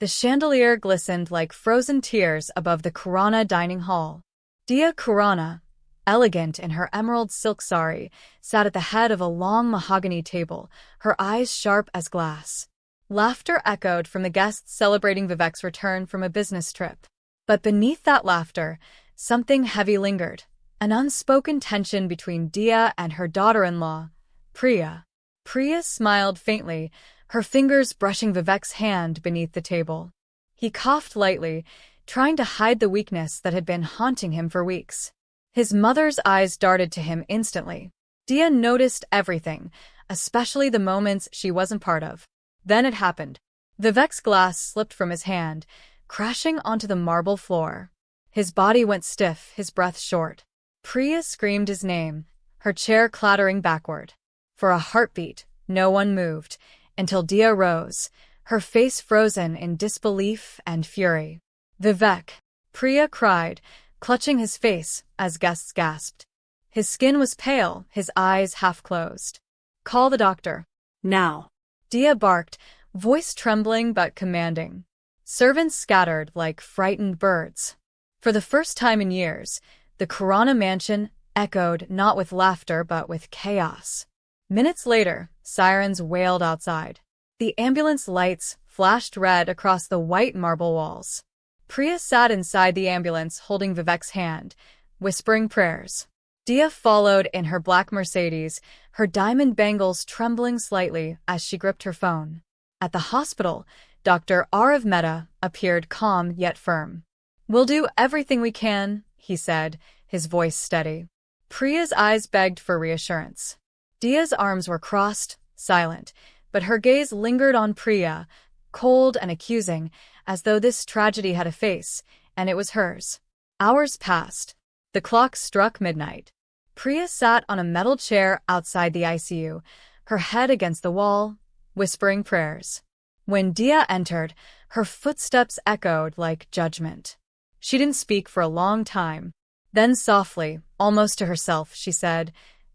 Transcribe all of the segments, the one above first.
The chandelier glistened like frozen tears above the Khurana dining hall. Dia Khurana, elegant in her emerald silk sari, sat at the head of a long mahogany table, her eyes sharp as glass. Laughter echoed from the guests celebrating Vivek's return from a business trip. But beneath that laughter, something heavy lingered, an unspoken tension between Dia and her daughter-in-law, Priya. Priya smiled faintly, her fingers brushing Vivek's hand beneath the table. He coughed lightly, trying to hide the weakness that had been haunting him for weeks. His mother's eyes darted to him instantly. Dia noticed everything, especially the moments she wasn't part of. Then it happened. Vivek's glass slipped from his hand, crashing onto the marble floor. His body went stiff, his breath short. Priya screamed his name, her chair clattering backward. For a heartbeat, no one moved, until Dia rose, her face frozen in disbelief and fury. "Vivek!" Priya cried, clutching his face as guests gasped. His skin was pale, his eyes half-closed. "Call the doctor. Now!" Dia barked, voice trembling but commanding. Servants scattered like frightened birds. For the first time in years, the Khurana mansion echoed not with laughter but with chaos. Minutes later, sirens wailed outside. The ambulance lights flashed red across the white marble walls. Priya sat inside the ambulance holding Vivek's hand, whispering prayers. Dia followed in her black Mercedes, her diamond bangles trembling slightly as she gripped her phone. At the hospital, Dr. Arav Mehta appeared calm yet firm. "We'll do everything we can," he said, his voice steady. Priya's eyes begged for reassurance. Dia's arms were crossed, silent, but her gaze lingered on Priya, cold and accusing, as though this tragedy had a face, and it was hers. Hours passed. The clock struck midnight. Priya sat on a metal chair outside the ICU, her head against the wall, whispering prayers. When Dia entered, her footsteps echoed like judgment. She didn't speak for a long time. Then softly, almost to herself, she said,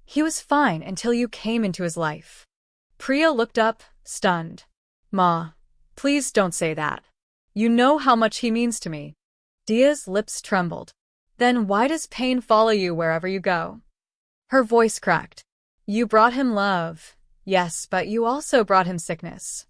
"He was fine until you came into his life." Priya looked up, stunned. "Ma, please don't say that. You know how much he means to me." Dia's lips trembled. "Then why does pain follow you wherever you go?" Her voice cracked. "You brought him love. Yes, but you also brought him sickness."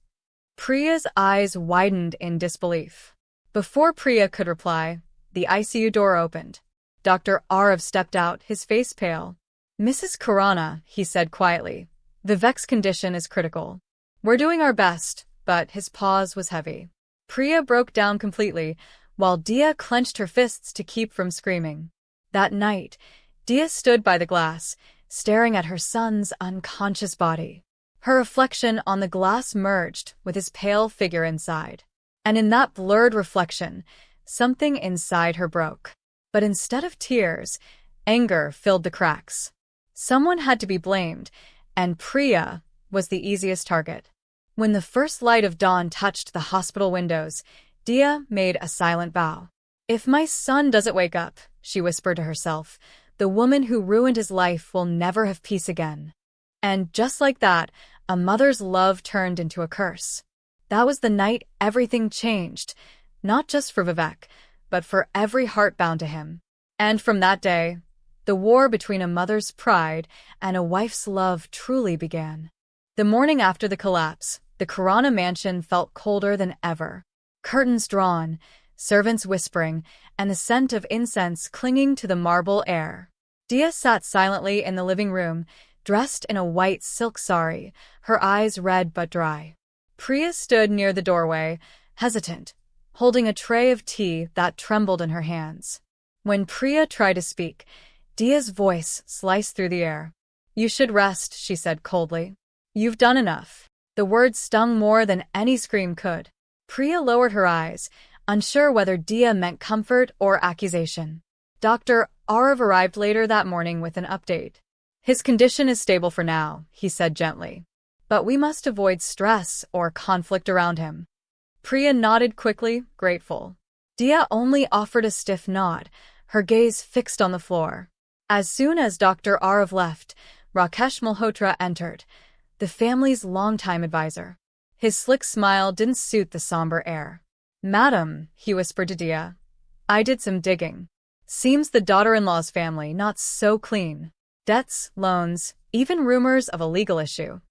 Priya's eyes widened in disbelief. Before Priya could reply, the ICU door opened. Dr. Arav stepped out, his face pale. "Mrs. Khurana," he said quietly, "Vivek's condition is critical. We're doing our best," but his pause was heavy. Priya broke down completely, while Dia clenched her fists to keep from screaming. That night, Dia stood by the glass, staring at her son's unconscious body. Her reflection on the glass merged with his pale figure inside. And in that blurred reflection, something inside her broke. But instead of tears, anger filled the cracks. Someone had to be blamed, and Priya was the easiest target. When the first light of dawn touched the hospital windows, Dia made a silent bow. "If my son doesn't wake up," she whispered to herself, "the woman who ruined his life will never have peace again." And just like that, a mother's love turned into a curse. That was the night everything changed, not just for Vivek, but for every heart bound to him. And from that day, the war between a mother's pride and a wife's love truly began. The morning after the collapse, the Khurana mansion felt colder than ever. Curtains drawn, servants whispering, and the scent of incense clinging to the marble air. Dia sat silently in the living room, dressed in a white silk sari, her eyes red but dry. Priya stood near the doorway, hesitant, holding a tray of tea that trembled in her hands. When Priya tried to speak, Dia's voice sliced through the air. "You should rest," she said coldly. "You've done enough." The words stung more than any scream could. Priya lowered her eyes, unsure whether Dia meant comfort or accusation. Dr. Arav arrived later that morning with an update. "His condition is stable for now," he said gently. "But we must avoid stress or conflict around him." Priya nodded quickly, grateful. Dia only offered a stiff nod, her gaze fixed on the floor. As soon as Dr. Arav left, Rakesh Malhotra entered, the family's longtime advisor. His slick smile didn't suit the somber air. Madam, he whispered to Dia. I did some digging. Seems the daughter-in-law's family not so clean. Debts, loans, even rumors of a legal issue.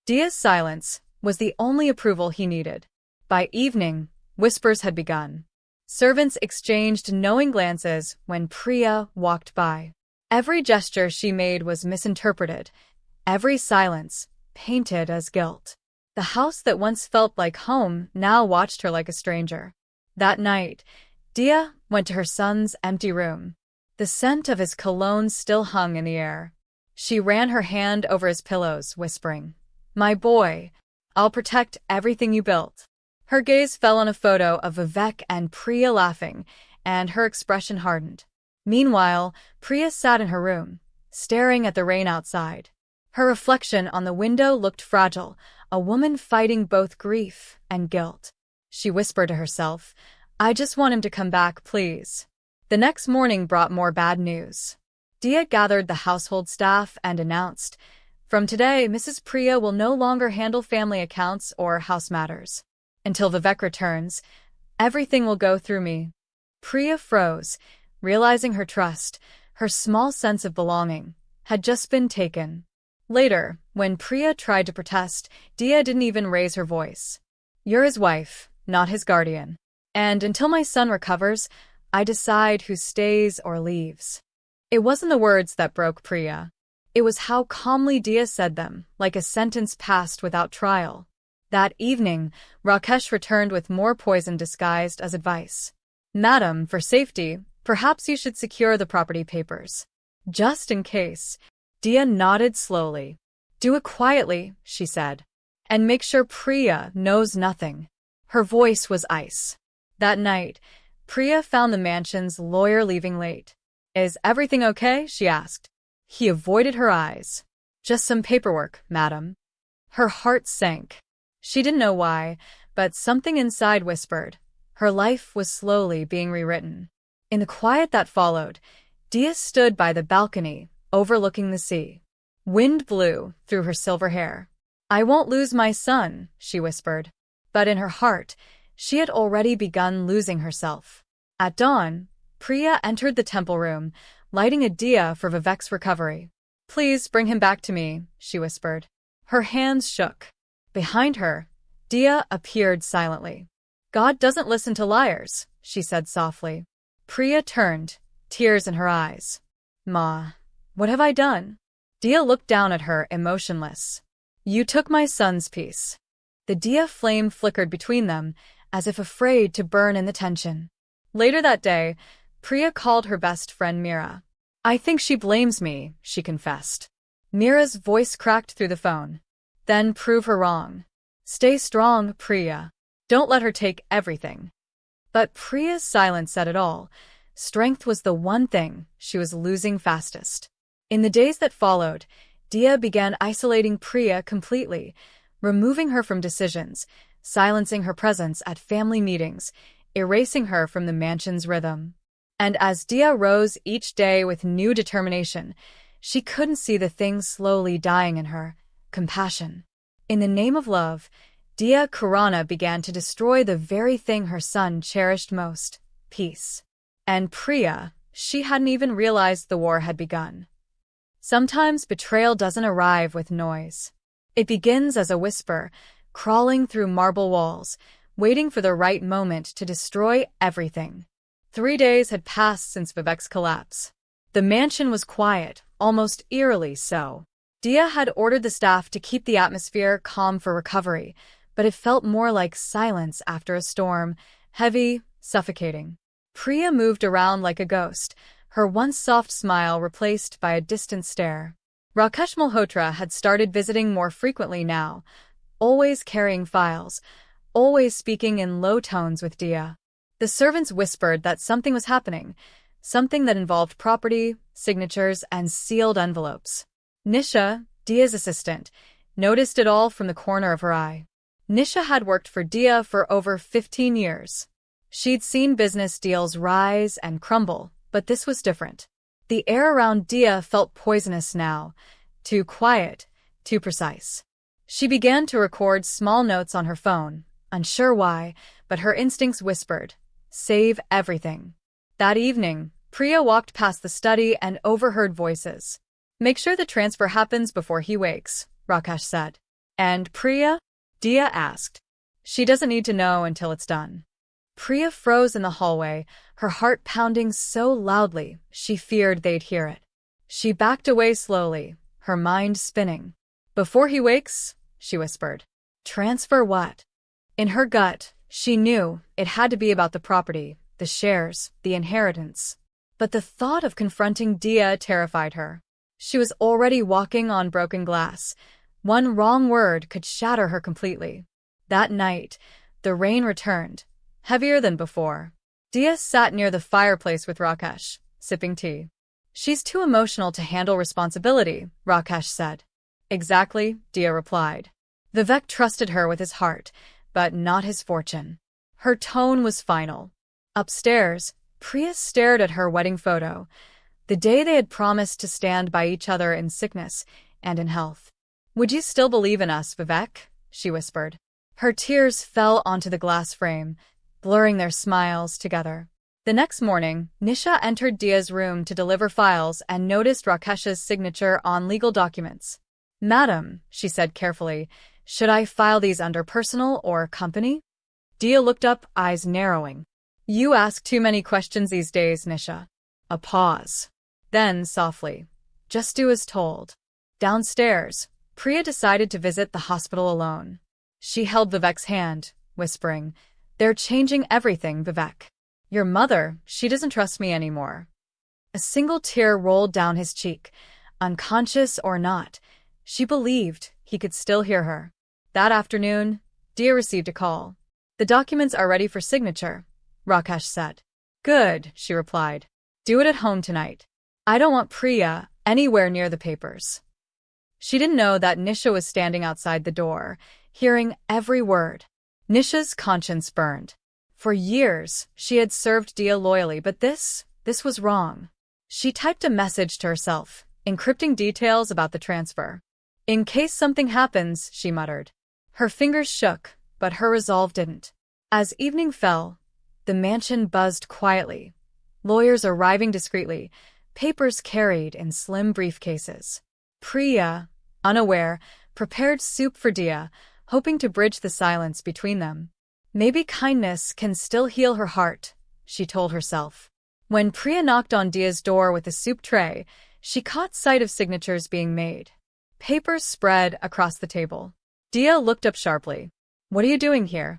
Dia's silence was the only approval he needed. By evening, whispers had begun. Servants exchanged knowing glances when Priya walked by. Every gesture she made was misinterpreted, every silence painted as guilt. The house that once felt like home now watched her like a stranger. That night, Dia went to her son's empty room. The scent of his cologne still hung in the air. She ran her hand over his pillows, whispering, "My boy, I'll protect everything you built." Her gaze fell on a photo of Vivek and Priya laughing, and her expression hardened. Meanwhile, Priya sat in her room, staring at the rain outside. Her reflection on the window looked fragile, a woman fighting both grief and guilt. She whispered to herself, "I just want him to come back, please." The next morning brought more bad news. Dia gathered the household staff and announced, "From today, Mrs. Priya will no longer handle family accounts or house matters. Until Vivek returns, everything will go through me." Priya froze, realizing her trust, her small sense of belonging, had just been taken. Later, when Priya tried to protest, Dia didn't even raise her voice. "You're his wife, not his guardian. And until my son recovers, I decide who stays or leaves." It wasn't the words that broke Priya. It was how calmly Dia said them, like a sentence passed without trial. That evening, Rakesh returned with more poison disguised as advice. "Madam, for safety, perhaps you should secure the property papers." "Just in case." Dia nodded slowly. "Do it quietly," she said. "And make sure Priya knows nothing." Her voice was ice. That night, Priya found the mansion's lawyer leaving late. "Is everything okay?" she asked. He avoided her eyes. "Just some paperwork, madam." Her heart sank. She didn't know why, but something inside whispered. Her life was slowly being rewritten. In the quiet that followed, Dia stood by the balcony, overlooking the sea. Wind blew through her silver hair. "I won't lose my son," she whispered. But in her heart, she had already begun losing herself. At dawn, Priya entered the temple room, lighting a diya for Vivek's recovery. "Please bring him back to me," she whispered. Her hands shook. Behind her, Dia appeared silently. "God doesn't listen to liars," she said softly. Priya turned, tears in her eyes. "Ma, what have I done?" Dia looked down at her, emotionless. "You took my son's peace." The diya flame flickered between them, as if afraid to burn in the tension. Later that day, Priya called her best friend Mira. "I think she blames me," she confessed. Mira's voice cracked through the phone. "Then prove her wrong. Stay strong, Priya. Don't let her take everything." But Priya's silence said it all. Strength was the one thing she was losing fastest. In the days that followed, Dia began isolating Priya completely, removing her from decisions, silencing her presence at family meetings, erasing her from the mansion's rhythm. And as Dia rose each day with new determination, she couldn't see the thing slowly dying in her: compassion. In the name of love, Dia Khurana began to destroy the very thing her son cherished most: peace. And Priya, she hadn't even realized the war had begun. Sometimes betrayal doesn't arrive with noise. It begins as a whisper, crawling through marble walls, waiting for the right moment to destroy everything. 3 days had passed since Vivek's collapse. The mansion was quiet, almost eerily so. Dia had ordered the staff to keep the atmosphere calm for recovery, but it felt more like silence after a storm, heavy, suffocating. Priya moved around like a ghost, her once soft smile replaced by a distant stare. Rakesh Malhotra had started visiting more frequently now, always carrying files, always speaking in low tones with Dia. The servants whispered that something was happening, something that involved property, signatures, and sealed envelopes. Nisha, Dia's assistant, noticed it all from the corner of her eye. Nisha had worked for Dia for over 15 years. She'd seen business deals rise and crumble, but this was different. The air around Dia felt poisonous now, too quiet, too precise. She began to record small notes on her phone, unsure why, but her instincts whispered, "Save everything." That evening, Priya walked past the study and overheard voices. "Make sure the transfer happens before he wakes," Rakesh said. "And Priya?" Dia asked. "She doesn't need to know until it's done." Priya froze in the hallway, her heart pounding so loudly she feared they'd hear it. She backed away slowly, her mind spinning. "Before he wakes," she whispered. "Transfer what?" In her gut, she knew it had to be about the property, the shares, the inheritance. But the thought of confronting Dia terrified her. She was already walking on broken glass. One wrong word could shatter her completely. That night, the rain returned, heavier than before. Dia sat near the fireplace with Rakesh, sipping tea. "She's too emotional to handle responsibility," Rakesh said. "Exactly," Dia replied. Vivek trusted her with his heart, but not his fortune. Her tone was final. Upstairs, Priya stared at her wedding photo, the day they had promised to stand by each other in sickness and in health. "Would you still believe in us, Vivek?" she whispered. Her tears fell onto the glass frame, blurring their smiles together. The next morning, Nisha entered Dia's room to deliver files and noticed Rakesh's signature on legal documents. "Madam," she said carefully, "should I file these under personal or company?" Dia looked up, eyes narrowing. "You ask too many questions these days, Nisha." A pause. Then, softly, "Just do as told." Downstairs, Priya decided to visit the hospital alone. She held Vivek's hand, whispering, "They're changing everything, Vivek. Your mother, she doesn't trust me anymore." A single tear rolled down his cheek. Unconscious or not, she believed he could still hear her. That afternoon, Dia received a call. "The documents are ready for signature," Rakesh said. "Good," she replied. "Do it at home tonight. I don't want Priya anywhere near the papers." She didn't know that Nisha was standing outside the door, hearing every word. Nisha's conscience burned. For years, she had served Dia loyally, but this was wrong. She typed a message to herself, encrypting details about the transfer. "In case something happens," she muttered. Her fingers shook, but her resolve didn't. As evening fell, the mansion buzzed quietly. Lawyers arriving discreetly, papers carried in slim briefcases. Priya, unaware, prepared soup for Dia, hoping to bridge the silence between them. Maybe kindness can still heal her heart, she told herself. When Priya knocked on Dia's door with a soup tray, she caught sight of signatures being made. Papers spread across the table. Dia looked up sharply. "What are you doing here?"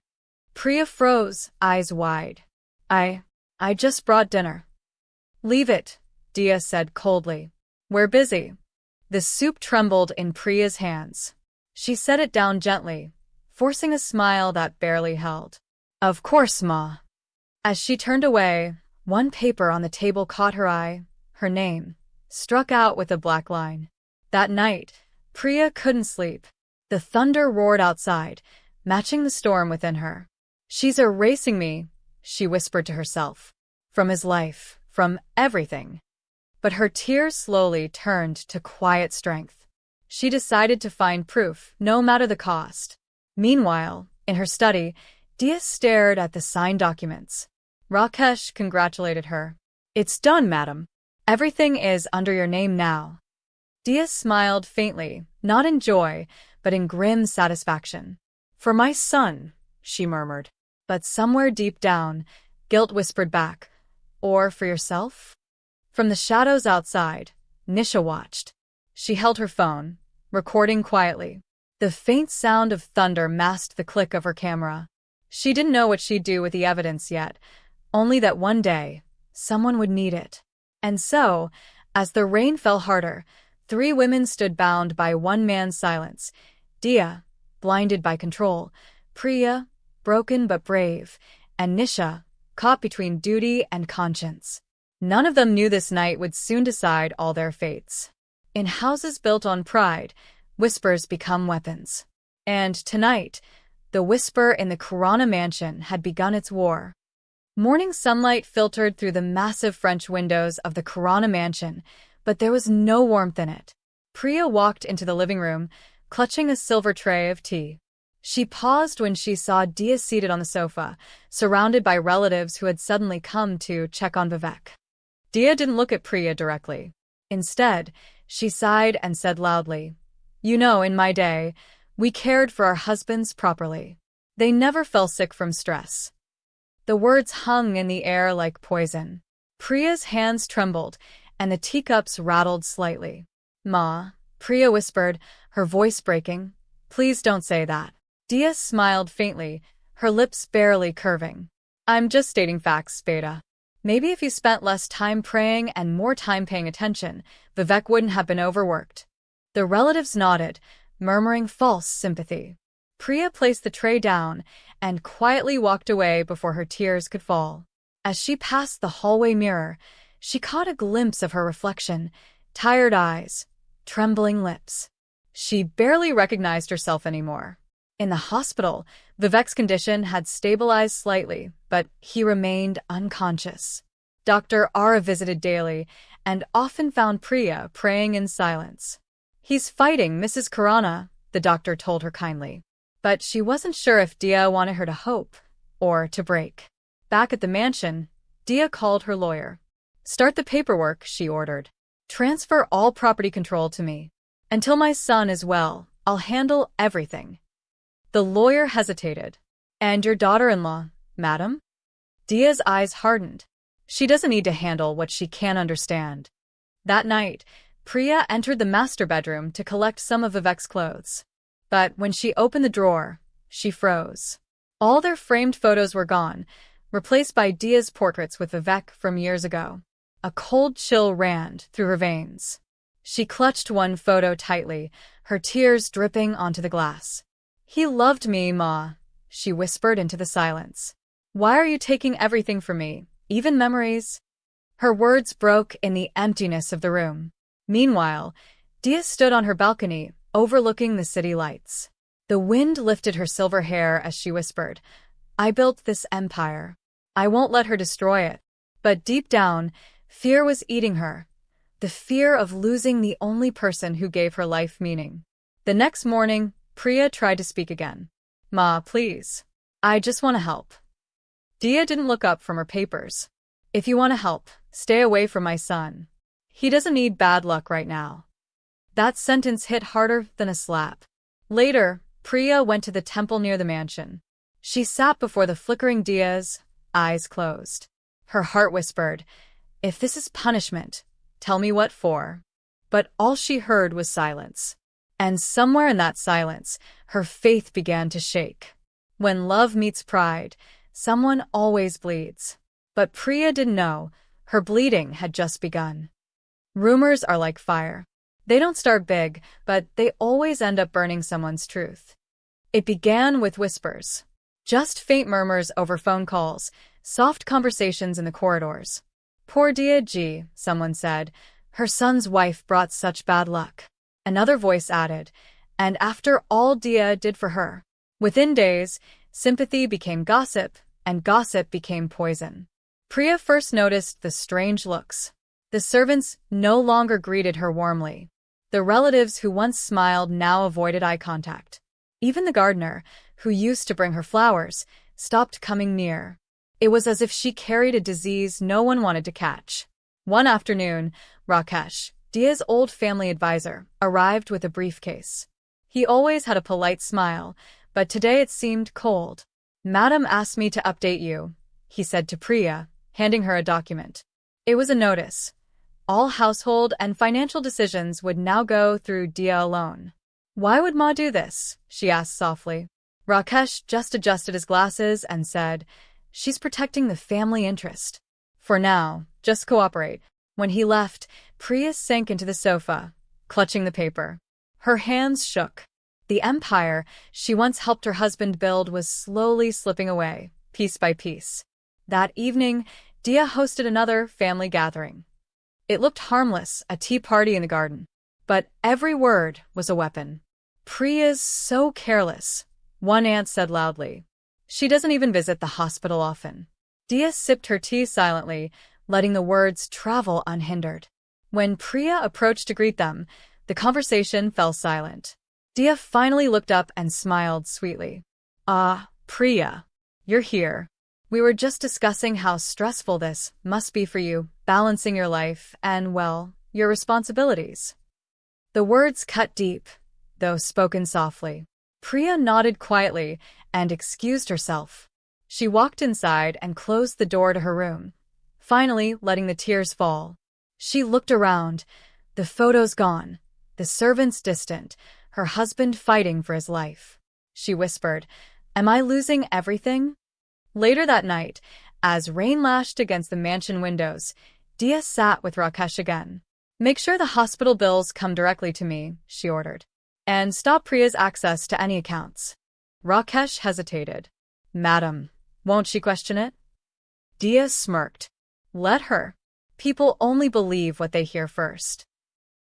Priya froze, eyes wide. I just brought dinner." "Leave it," Dia said coldly. "We're busy." The soup trembled in Priya's hands. She set it down gently, forcing a smile that barely held. "Of course, Ma." As she turned away, one paper on the table caught her eye, her name, struck out with a black line. That night, Priya couldn't sleep. The thunder roared outside, matching the storm within her. "She's erasing me," she whispered to herself. "From his life, from everything." But her tears slowly turned to quiet strength. She decided to find proof, no matter the cost. Meanwhile, in her study, Dia stared at the signed documents. Rakesh congratulated her. "It's done, madam. Everything is under your name now." Dia smiled faintly, not in joy, but in grim satisfaction. "For my son," she murmured. But somewhere deep down, guilt whispered back, "Or for yourself?" From the shadows outside, Nisha watched. She held her phone, recording quietly. The faint sound of thunder masked the click of her camera. She didn't know what she'd do with the evidence yet, only that one day, someone would need it. And so, as the rain fell harder, 3 women stood bound by one man's silence. Dia, blinded by control, Priya, broken but brave, and Nisha, caught between duty and conscience. None of them knew this night would soon decide all their fates. In houses built on pride, whispers become weapons. And tonight, the whisper in the Khurana mansion had begun its war. Morning sunlight filtered through the massive French windows of the Khurana mansion, but there was no warmth in it. Priya walked into the living room, clutching a silver tray of tea. She paused when she saw Dia seated on the sofa, surrounded by relatives who had suddenly come to check on Vivek. Dia didn't look at Priya directly. Instead, she sighed and said loudly, "You know, in my day, we cared for our husbands properly. They never fell sick from stress." The words hung in the air like poison. Priya's hands trembled, and the teacups rattled slightly. "Ma," Priya whispered, her voice breaking, "please don't say that." Dia smiled faintly, her lips barely curving. "I'm just stating facts, Beta. Maybe if you spent less time praying and more time paying attention, Vivek wouldn't have been overworked." The relatives nodded, murmuring false sympathy. Priya placed the tray down and quietly walked away before her tears could fall. As she passed the hallway mirror, she caught a glimpse of her reflection, tired eyes, trembling lips. She barely recognized herself anymore. In the hospital, Vivek's condition had stabilized slightly, but he remained unconscious. Dr. Ara visited daily and often found Priya praying in silence. "He's fighting, Mrs. Khurana," the doctor told her kindly. But she wasn't sure if Dia wanted her to hope or to break. Back at the mansion, Dia called her lawyer. "Start the paperwork," she ordered. "Transfer all property control to me. Until my son is well, I'll handle everything." The lawyer hesitated. "And your daughter-in-law, madam?" Dia's eyes hardened. She doesn't need to handle what she can't understand. That night, Priya entered the master bedroom to collect some of Vivek's clothes. But when she opened the drawer, she froze. All their framed photos were gone, replaced by Dia's portraits with Vivek from years ago. A cold chill ran through her veins. She clutched one photo tightly, her tears dripping onto the glass. "He loved me, Ma," she whispered into the silence. "Why are you taking everything from me, even memories?" Her words broke in the emptiness of the room. Meanwhile, Dia stood on her balcony, overlooking the city lights. The wind lifted her silver hair as she whispered, "I built this empire. I won't let her destroy it." But deep down, fear was eating her. The fear of losing the only person who gave her life meaning. The next morning, Priya tried to speak again. "Ma, please. I just want to help." Dia didn't look up from her papers. "If you want to help, stay away from my son. He doesn't need bad luck right now." That sentence hit harder than a slap. Later, Priya went to the temple near the mansion. She sat before the flickering diyas, eyes closed. Her heart whispered, "If this is punishment, tell me what for." But all she heard was silence. And somewhere in that silence, her faith began to shake. When love meets pride, someone always bleeds. But Priya didn't know, her bleeding had just begun. Rumors are like fire. They don't start big, but they always end up burning someone's truth. It began with whispers. Just faint murmurs over phone calls, soft conversations in the corridors. "Poor Dia G," someone said. "Her son's wife brought such bad luck." Another voice added, "And after all Dia did for her." Within days, sympathy became gossip, and gossip became poison. Priya first noticed the strange looks. The servants no longer greeted her warmly. The relatives who once smiled now avoided eye contact. Even the gardener, who used to bring her flowers, stopped coming near. It was as if she carried a disease no one wanted to catch. One afternoon, Rakesh, Dia's old family advisor, arrived with a briefcase. He always had a polite smile, but today it seemed cold. "Madam asked me to update you," he said to Priya, handing her a document. It was a notice. All household and financial decisions would now go through Dia alone. "Why would Ma do this?" she asked softly. Rakesh just adjusted his glasses and said, "She's protecting the family interest. For now, just cooperate." When he left, Priya sank into the sofa, clutching the paper. Her hands shook. The empire she once helped her husband build was slowly slipping away, piece by piece. That evening, Dia hosted another family gathering. It looked harmless, a tea party in the garden. But every word was a weapon. "Priya's so careless," one aunt said loudly. "She doesn't even visit the hospital often." Dia sipped her tea silently, letting the words travel unhindered. When Priya approached to greet them, the conversation fell silent. Dia finally looked up and smiled sweetly. Ah, Priya. You're here. We were just discussing how stressful this must be for you, balancing your life and, well, your responsibilities. The words cut deep, though spoken softly. Priya nodded quietly and excused herself. She walked inside and closed the door to her room, finally letting the tears fall. She looked around, the photos gone, the servants distant, her husband fighting for his life. She whispered, "Am I losing everything?" Later that night, as rain lashed against the mansion windows, Dia sat with Rakesh again. "Make sure the hospital bills come directly to me," she ordered. "And stop Priya's access to any accounts." Rakesh hesitated. "Madam, won't she question it?" Dia smirked. "Let her. People only believe what they hear first."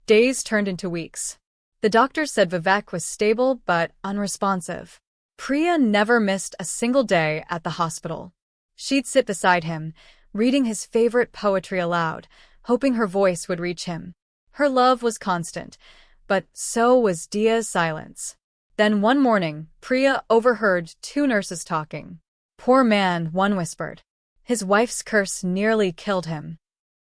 Days turned into weeks. The doctor said Vivek was stable but unresponsive. Priya never missed a single day at the hospital. She'd sit beside him, reading his favorite poetry aloud, hoping her voice would reach him. Her love was constant, but so was Dia's silence. Then one morning, Priya overheard two nurses talking. "Poor man," one whispered. "His wife's curse nearly killed him."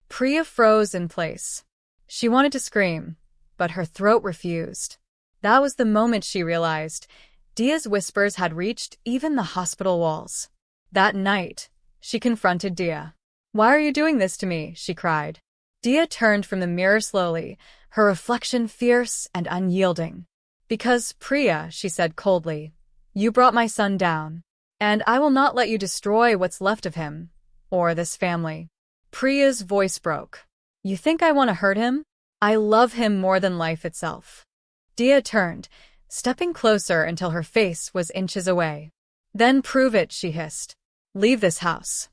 Priya froze in place. She wanted to scream, but her throat refused. That was the moment she realized Dia's whispers had reached even the hospital walls. That night, she confronted Dia. "Why are you doing this to me?" she cried. Dia turned from the mirror slowly, her reflection fierce and unyielding. "Because, Priya," she said coldly, "you brought my son down, and I will not let you destroy what's left of him, or this family." Priya's voice broke. "You think I want to hurt him? I love him more than life itself." Dia turned, stepping closer until her face was inches away. "Then prove it," she hissed. "Leave this house."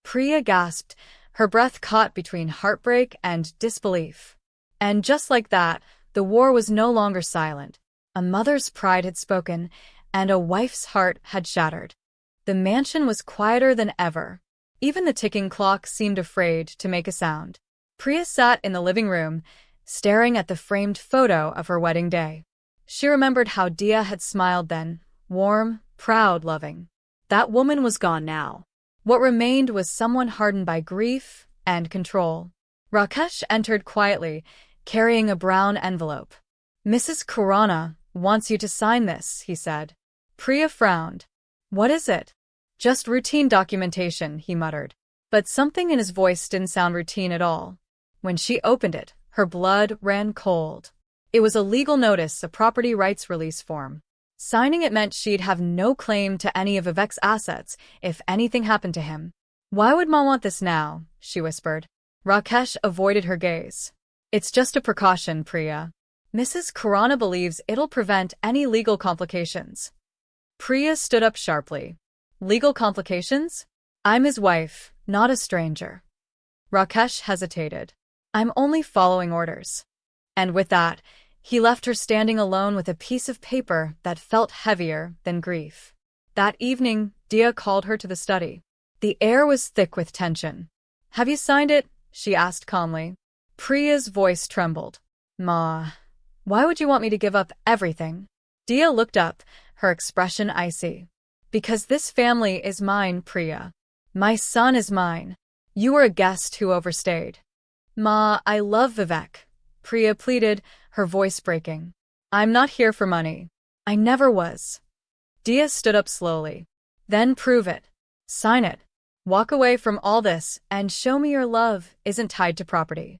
Priya gasped, her breath caught between heartbreak and disbelief. And just like that, the war was no longer silent. A mother's pride had spoken, and a wife's heart had shattered. The mansion was quieter than ever. Even the ticking clock seemed afraid to make a sound. Priya sat in the living room, staring at the framed photo of her wedding day. She remembered how Dia had smiled then, warm, proud, loving. That woman was gone now. What remained was someone hardened by grief and control. Rakesh entered quietly, carrying a brown envelope. "Mrs. Khurana wants you to sign this," he said. Priya frowned. "What is it?" "Just routine documentation," he muttered. But something in his voice didn't sound routine at all. When she opened it, her blood ran cold. It was a legal notice, a property rights release form. Signing it meant she'd have no claim to any of Vivek's assets if anything happened to him. "Why would Ma want this now?" she whispered. Rakesh avoided her gaze. "It's just a precaution, Priya. Mrs. Khurana believes it'll prevent any legal complications." Priya stood up sharply. "Legal complications? I'm his wife, not a stranger." Rakesh hesitated. "I'm only following orders." And with that, he left her standing alone with a piece of paper that felt heavier than grief. That evening, Dia called her to the study. The air was thick with tension. "Have you signed it?" she asked calmly. Priya's voice trembled. "Ma, why would you want me to give up everything?" Dia looked up, her expression icy. "Because this family is mine, Priya. My son is mine. You were a guest who overstayed." "Ma, I love Vivek," Priya pleaded, her voice breaking. "I'm not here for money. I never was." Dia stood up slowly. "Then prove it. Sign it. Walk away from all this and show me your love isn't tied to property."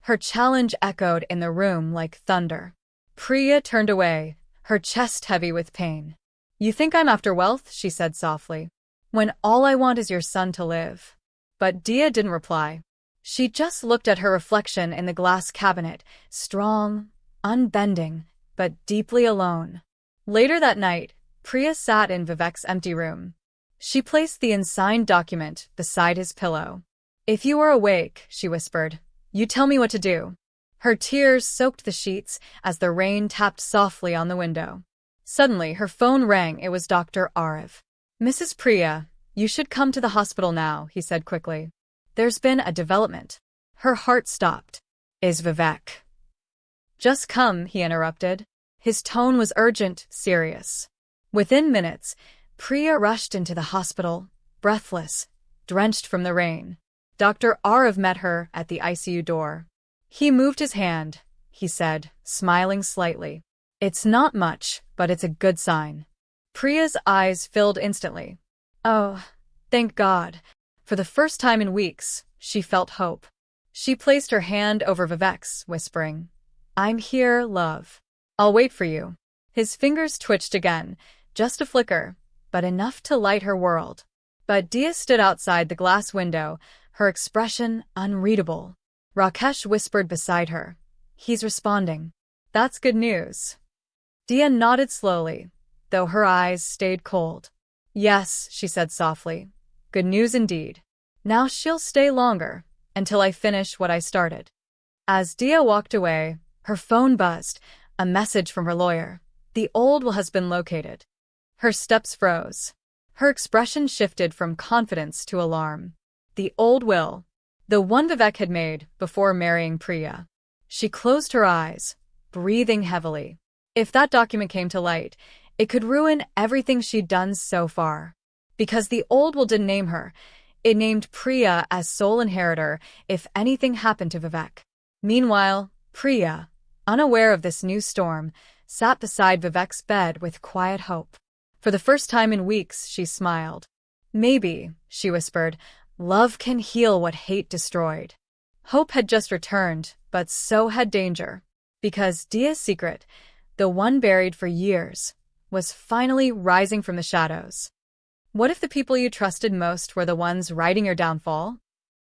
Her challenge echoed in the room like thunder. Priya turned away, her chest heavy with pain. "You think I'm after wealth?" she said softly. "When all I want is your son to live." But Dia didn't reply. She just looked at her reflection in the glass cabinet, strong, unbending, but deeply alone. Later that night, Priya sat in Vivek's empty room. She placed the unsigned document beside his pillow. "If you are awake," she whispered, "you tell me what to do." Her tears soaked the sheets as the rain tapped softly on the window. Suddenly, her phone rang. It was Dr. Arav. "Mrs. Priya, you should come to the hospital now," he said quickly. "There's been a development." Her heart stopped. "Is Vivek?" "Just come," he interrupted. His tone was urgent, serious. Within minutes, Priya rushed into the hospital, breathless, drenched from the rain. Dr. Arav met her at the ICU door. He moved his hand, he said, smiling slightly. It's not much, but it's a good sign. Priya's eyes filled instantly. Oh, thank God. For the first time in weeks, she felt hope. She placed her hand over Vivek's, whispering, I'm here, love. I'll wait for you. His fingers twitched again, just a flicker, but enough to light her world. But Dia stood outside the glass window, her expression unreadable. Rakesh whispered beside her. He's responding. That's good news. Dia nodded slowly, though her eyes stayed cold. Yes, she said softly. Good news indeed. Now she'll stay longer, until I finish what I started. As Dia walked away, her phone buzzed, a message from her lawyer. The old will has been located. Her steps froze. Her expression shifted from confidence to alarm. The old will. The one Vivek had made before marrying Priya. She closed her eyes, breathing heavily. If that document came to light, it could ruin everything she'd done so far. Because the old will didn't name her, it named Priya as sole inheritor if anything happened to Vivek. Meanwhile, Priya, unaware of this new storm, sat beside Vivek's bed with quiet hope. For the first time in weeks, she smiled. Maybe, she whispered, love can heal what hate destroyed. Hope had just returned, but so had danger. Because Dia's secret, the one buried for years, was finally rising from the shadows. What if the people you trusted most were the ones writing your downfall?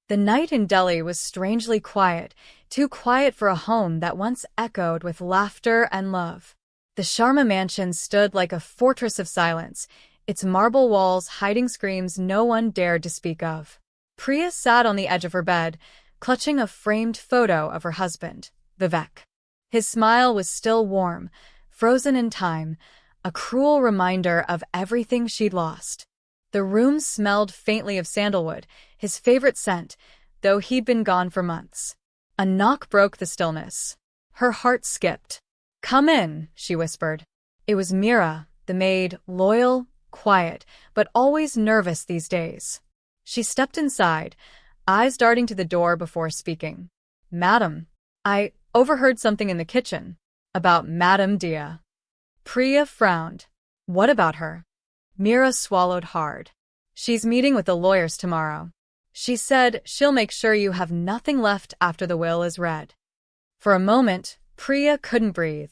The night in Delhi was strangely quiet, too quiet for a home that once echoed with laughter and love. The Sharma mansion stood like a fortress of silence, its marble walls hiding screams no one dared to speak of. Priya sat on the edge of her bed, clutching a framed photo of her husband, Vivek. His smile was still warm, frozen in time, a cruel reminder of everything she'd lost. The room smelled faintly of sandalwood, his favorite scent, though he'd been gone for months. A knock broke the stillness. Her heart skipped. Come in, she whispered. It was Mira, the maid, loyal, quiet, but always nervous these days. She stepped inside, eyes darting to the door before speaking. Madam, I overheard something in the kitchen. About Madam Dia. Priya frowned. What about her? Mira swallowed hard. She's meeting with the lawyers tomorrow. She said she'll make sure you have nothing left after the will is read. For a moment, Priya couldn't breathe.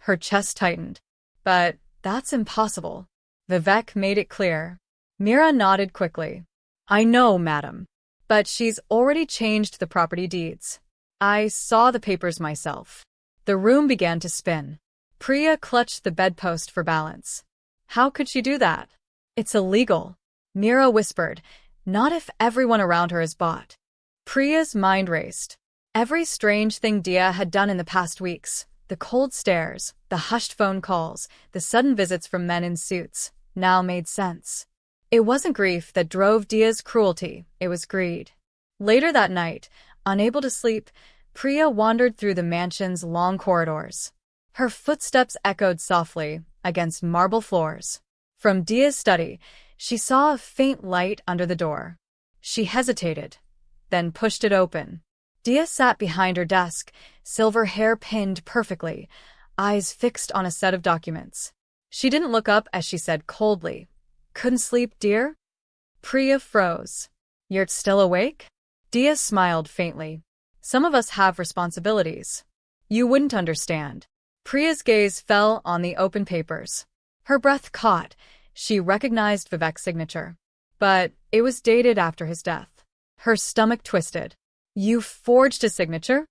Her chest tightened. But that's impossible. Vivek made it clear. Mira nodded quickly. I know, madam. But she's already changed the property deeds. I saw the papers myself. The room began to spin. Priya clutched the bedpost for balance. How could she do that? It's illegal. Mira whispered. Not if everyone around her is bought. Priya's mind raced. Every strange thing Dia had done in the past weeks, the cold stares, the hushed phone calls, the sudden visits from men in suits, now made sense. It wasn't grief that drove Dia's cruelty, it was greed. Later that night, unable to sleep, Priya wandered through the mansion's long corridors. Her footsteps echoed softly against marble floors. From Dia's study, she saw a faint light under the door. She hesitated, then pushed it open. Dia sat behind her desk, silver hair pinned perfectly, eyes fixed on a set of documents. She didn't look up as she said coldly, Couldn't sleep, dear? Priya froze. You're still awake? Dia smiled faintly. Some of us have responsibilities. You wouldn't understand. Priya's gaze fell on the open papers. Her breath caught. She recognized Vivek's signature. But it was dated after his death. Her stomach twisted. You forged a signature?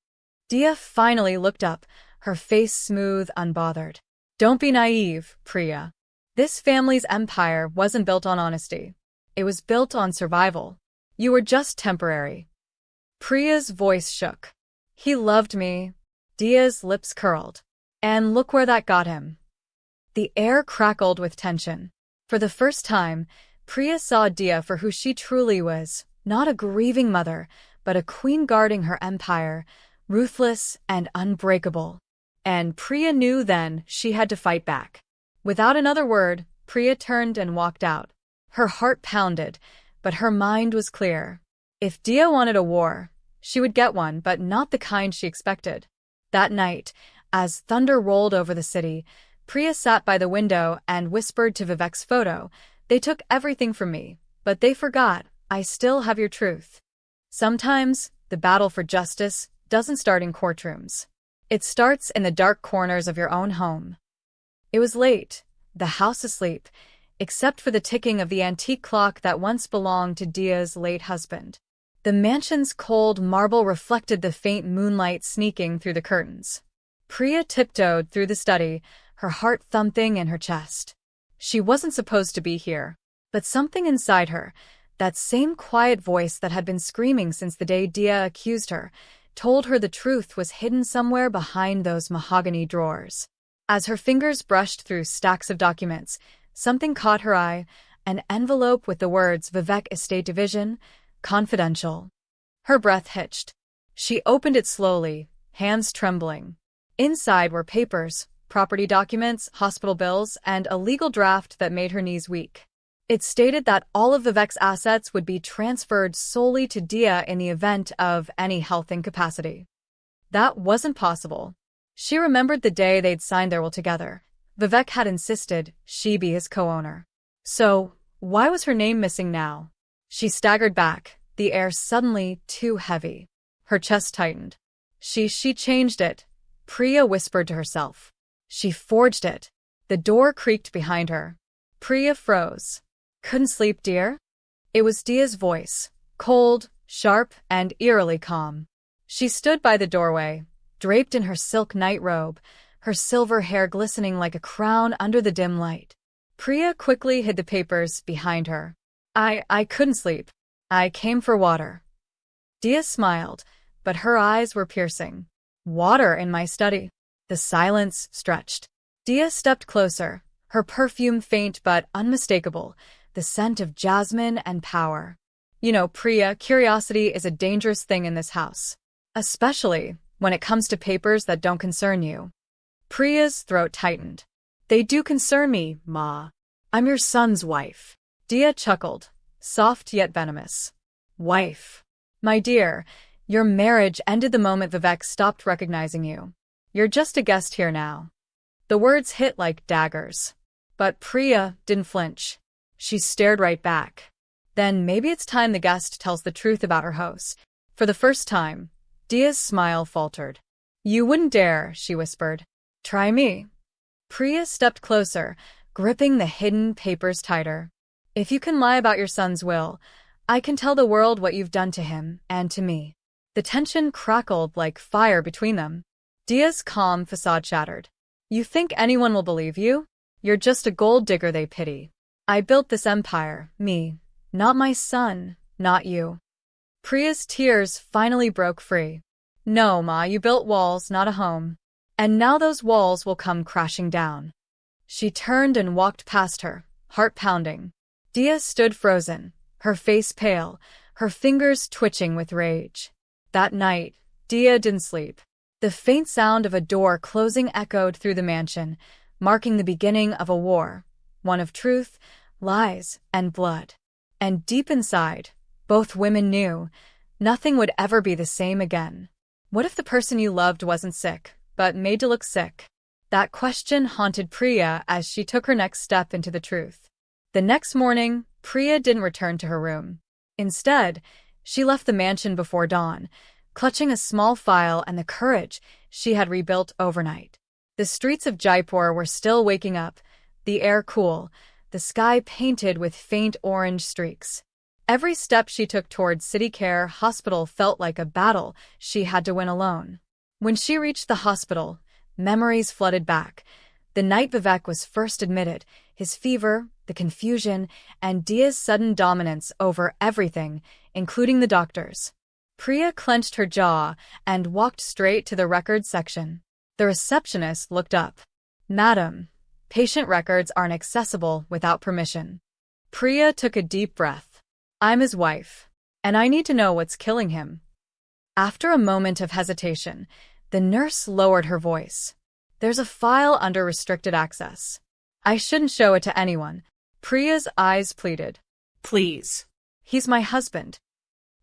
Dia finally looked up, her face smooth, unbothered. Don't be naive, Priya. This family's empire wasn't built on honesty. It was built on survival. You were just temporary. Priya's voice shook. He loved me. Dia's lips curled. And look where that got him. The air crackled with tension. For the first time, Priya saw Dia for who she truly was, not a grieving mother, but a queen guarding her empire, ruthless and unbreakable. And Priya knew then she had to fight back. Without another word, Priya turned and walked out. Her heart pounded, but her mind was clear. If Dia wanted a war, she would get one, but not the kind she expected. That night, as thunder rolled over the city, Priya sat by the window and whispered to Vivek's photo, "They took everything from me, but they forgot, I still have your truth." Sometimes, the battle for justice doesn't start in courtrooms. It starts in the dark corners of your own home. It was late, the house asleep, except for the ticking of the antique clock that once belonged to Dia's late husband. The mansion's cold marble reflected the faint moonlight sneaking through the curtains. Priya tiptoed through the study, her heart thumping in her chest. She wasn't supposed to be here, but something inside her, that same quiet voice that had been screaming since the day Dia accused her, told her the truth was hidden somewhere behind those mahogany drawers. As her fingers brushed through stacks of documents, something caught her eye, an envelope with the words Vivek Estate Division, Confidential. Her breath hitched. She opened it slowly, hands trembling. Inside were papers, property documents, hospital bills, and a legal draft that made her knees weak. It stated that all of Vivek's assets would be transferred solely to Dia in the event of any health incapacity. That wasn't possible. She remembered the day they'd signed their will together. Vivek had insisted she be his co-owner. So, why was her name missing now? She staggered back, the air suddenly too heavy. Her chest tightened. She changed it, Priya whispered to herself. She forged it. The door creaked behind her. Priya froze. Couldn't sleep, dear? It was Dia's voice, cold, sharp, and eerily calm. She stood by the doorway, draped in her silk nightrobe, her silver hair glistening like a crown under the dim light. Priya quickly hid the papers behind her. I couldn't sleep. I came for water. Dia smiled, but her eyes were piercing. Water in my study. The silence stretched. Dia stepped closer, her perfume faint but unmistakable, the scent of jasmine and power. You know, Priya, curiosity is a dangerous thing in this house. Especially when it comes to papers that don't concern you. Priya's throat tightened. They do concern me, Ma. I'm your son's wife. Dia chuckled, soft yet venomous. Wife. My dear, your marriage ended the moment Vivek stopped recognizing you. You're just a guest here now. The words hit like daggers. But Priya didn't flinch. She stared right back. Then maybe it's time the guest tells the truth about her host. For the first time, Dia's smile faltered. You wouldn't dare, she whispered. Try me. Priya stepped closer, gripping the hidden papers tighter. If you can lie about your son's will, I can tell the world what you've done to him and to me. The tension crackled like fire between them. Dia's calm facade shattered. You think anyone will believe you? You're just a gold digger they pity. I built this empire, me, not my son, not you. Priya's tears finally broke free. No, Ma, you built walls, not a home. And now those walls will come crashing down. She turned and walked past her, heart pounding. Dia stood frozen, her face pale, her fingers twitching with rage. That night, Dia didn't sleep. The faint sound of a door closing echoed through the mansion, marking the beginning of a war, one of truth, lies, and blood. And deep inside, both women knew, nothing would ever be the same again. What if the person you loved wasn't sick, but made to look sick? That question haunted Priya as she took her next step into the truth. The next morning, Priya didn't return to her room. Instead, she left the mansion before dawn, clutching a small file and the courage she had rebuilt overnight. The streets of Jaipur were still waking up, the air cool, the sky painted with faint orange streaks. Every step she took towards City Care Hospital felt like a battle she had to win alone. When she reached the hospital, memories flooded back. The night Vivek was first admitted, his fever, the confusion, and Dia's sudden dominance over everything, including the doctors. Priya clenched her jaw and walked straight to the records section. The receptionist looked up. Madam, patient records aren't accessible without permission. Priya took a deep breath. I'm his wife, and I need to know what's killing him. After a moment of hesitation, the nurse lowered her voice. There's a file under restricted access. I shouldn't show it to anyone. Priya's eyes pleaded. Please. He's my husband.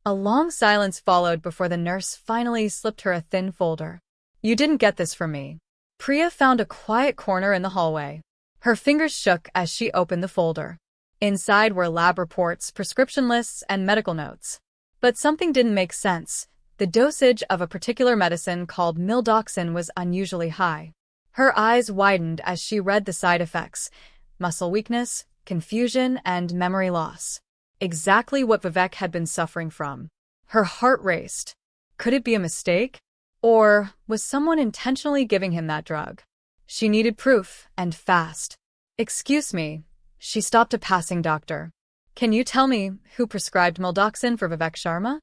A long silence followed before the nurse finally slipped her a thin folder. You didn't get this from me. Priya found a quiet corner in the hallway. Her fingers shook as she opened the folder. Inside were lab reports, prescription lists, and medical notes. But something didn't make sense. The dosage of a particular medicine called mildoxin was unusually high. Her eyes widened as she read the side effects: muscle weakness, confusion, and memory loss. Exactly what Vivek had been suffering from. Her heart raced. Could it be a mistake? Or was someone intentionally giving him that drug? She needed proof, and fast. Excuse me. She stopped a passing doctor. Can you tell me who prescribed mildoxin for Vivek Sharma?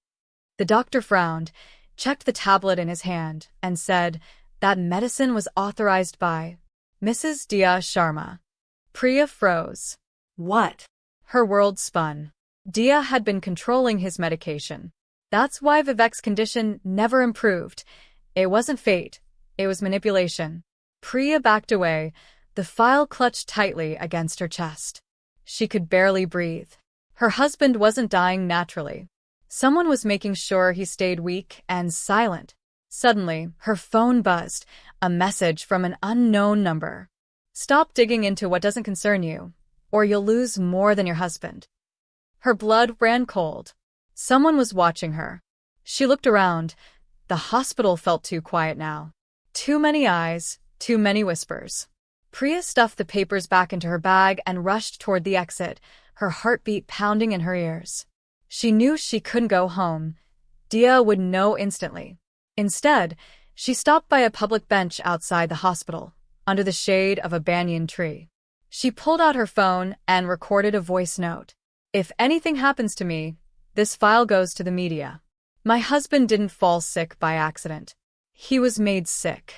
The doctor frowned, checked the tablet in his hand, and said that medicine was authorized by Mrs. Dia Sharma. Priya froze. What? Her world spun. Dia had been controlling his medication. That's why Vivek's condition never improved. It wasn't fate. It was manipulation. Priya backed away, the file clutched tightly against her chest. She could barely breathe. Her husband wasn't dying naturally. Someone was making sure he stayed weak and silent. Suddenly, her phone buzzed, a message from an unknown number. Stop digging into what doesn't concern you, or you'll lose more than your husband. Her blood ran cold. Someone was watching her. She looked around. The hospital felt too quiet now. Too many eyes, too many whispers. Priya stuffed the papers back into her bag and rushed toward the exit, her heartbeat pounding in her ears. She knew she couldn't go home. Dia would know instantly. Instead, she stopped by a public bench outside the hospital, under the shade of a banyan tree. She pulled out her phone and recorded a voice note. If anything happens to me, this file goes to the media. My husband didn't fall sick by accident. He was made sick.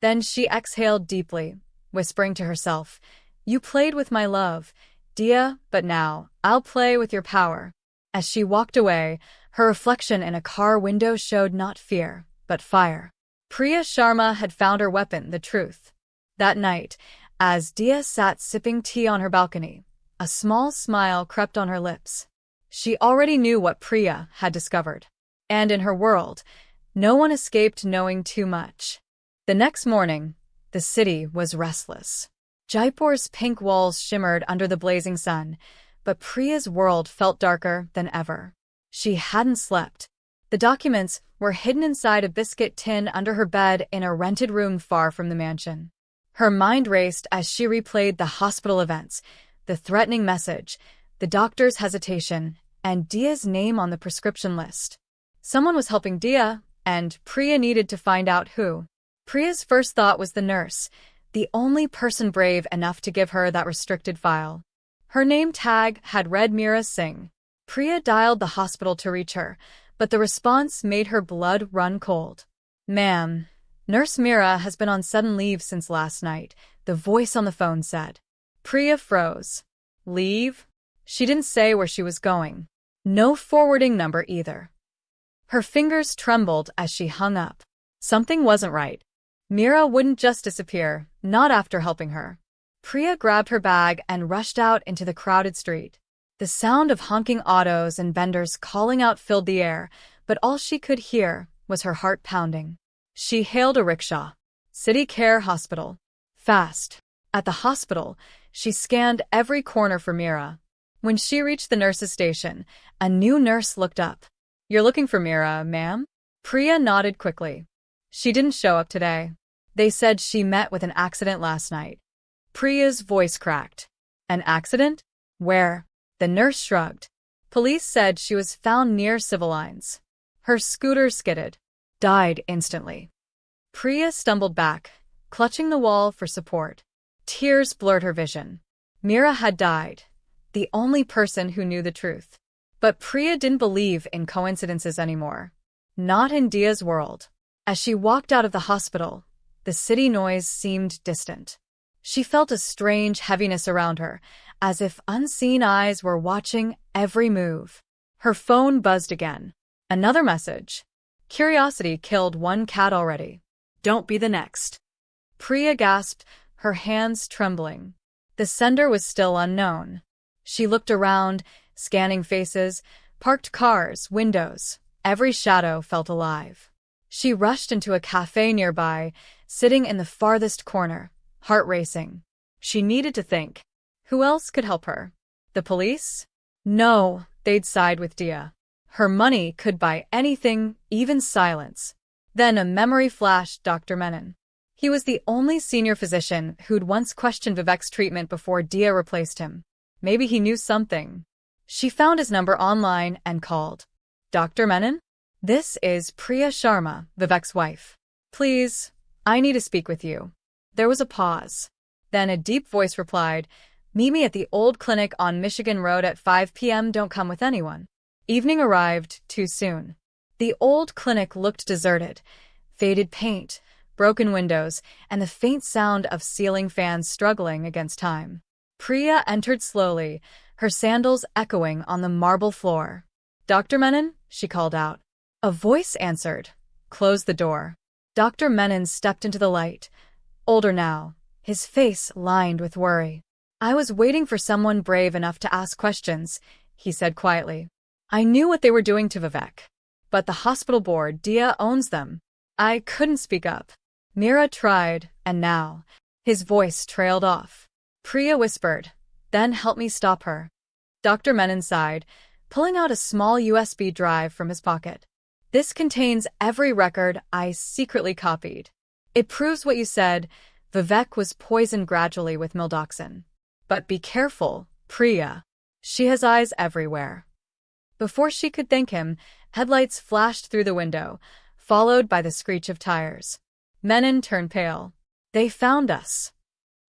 Then she exhaled deeply, whispering to herself, You played with my love, Dia, but now I'll play with your power. As she walked away, her reflection in a car window showed not fear, but fire. Priya Sharma had found her weapon, the truth. That night, as Dia sat sipping tea on her balcony, a small smile crept on her lips. She already knew what Priya had discovered. And in her world, no one escaped knowing too much. The next morning, the city was restless. Jaipur's pink walls shimmered under the blazing sun, but Priya's world felt darker than ever. She hadn't slept. The documents were hidden inside a biscuit tin under her bed in a rented room far from the mansion. Her mind raced as she replayed the hospital events, the threatening message, the doctor's hesitation, and Dia's name on the prescription list. Someone was helping Dia, and Priya needed to find out who. Priya's first thought was the nurse, the only person brave enough to give her that restricted file. Her name tag had read Meera Singh. Priya dialed the hospital to reach her, but the response made her blood run cold. Ma'am, Nurse Meera has been on sudden leave since last night, the voice on the phone said. Priya froze. Leave? She didn't say where she was going. No forwarding number either. Her fingers trembled as she hung up. Something wasn't right. Meera wouldn't just disappear, not after helping her. Priya grabbed her bag and rushed out into the crowded street. The sound of honking autos and vendors calling out filled the air, but all she could hear was her heart pounding. She hailed a rickshaw. City Care Hospital. Fast. At the hospital, she scanned every corner for Meera. When she reached the nurse's station, a new nurse looked up. You're looking for Meera, ma'am? Priya nodded quickly. She didn't show up today. They said she met with an accident last night. Priya's voice cracked. An accident? Where? The nurse shrugged. Police said she was found near civil lines. Her scooter skidded. Died instantly. Priya stumbled back, clutching the wall for support. Tears blurred her vision. Meera had died, the only person who knew the truth. But Priya didn't believe in coincidences anymore. Not in Dia's world. As she walked out of the hospital, the city noise seemed distant. She felt a strange heaviness around her, as if unseen eyes were watching every move. Her phone buzzed again. Another message. Curiosity killed one cat already. Don't be the next. Priya gasped, her hands trembling. The sender was still unknown. She looked around, scanning faces, parked cars, windows. Every shadow felt alive. She rushed into a cafe nearby, sitting in the farthest corner, heart racing. She needed to think. Who else could help her? The police? No, they'd side with Dia. Her money could buy anything, even silence. Then a memory flashed Dr. Menon. He was the only senior physician who'd once questioned Vivek's treatment before Dia replaced him. Maybe he knew something. She found his number online and called. Dr. Menon? This is Priya Sharma, Vivek's wife. Please, I need to speak with you. There was a pause. Then a deep voice replied, meet me at the old clinic on Michigan Road at 5 p.m. Don't come with anyone. Evening arrived too soon. The old clinic looked deserted. Faded paint, broken windows, and the faint sound of ceiling fans struggling against time. Priya entered slowly, her sandals echoing on the marble floor. Dr. Menon? She called out. A voice answered. Close the door. Dr. Menon stepped into the light. Older now, his face lined with worry. I was waiting for someone brave enough to ask questions, he said quietly. I knew what they were doing to Vivek. But the hospital board, Dia owns them. I couldn't speak up. Mira tried, and now. His voice trailed off. Priya whispered, then help me stop her. Dr. Menon sighed, pulling out a small USB drive from his pocket. This contains every record I secretly copied. It proves what you said. Vivek was poisoned gradually with mildoxin. But be careful, Priya. She has eyes everywhere. Before she could thank him, headlights flashed through the window, followed by the screech of tires. Menon turned pale. They found us.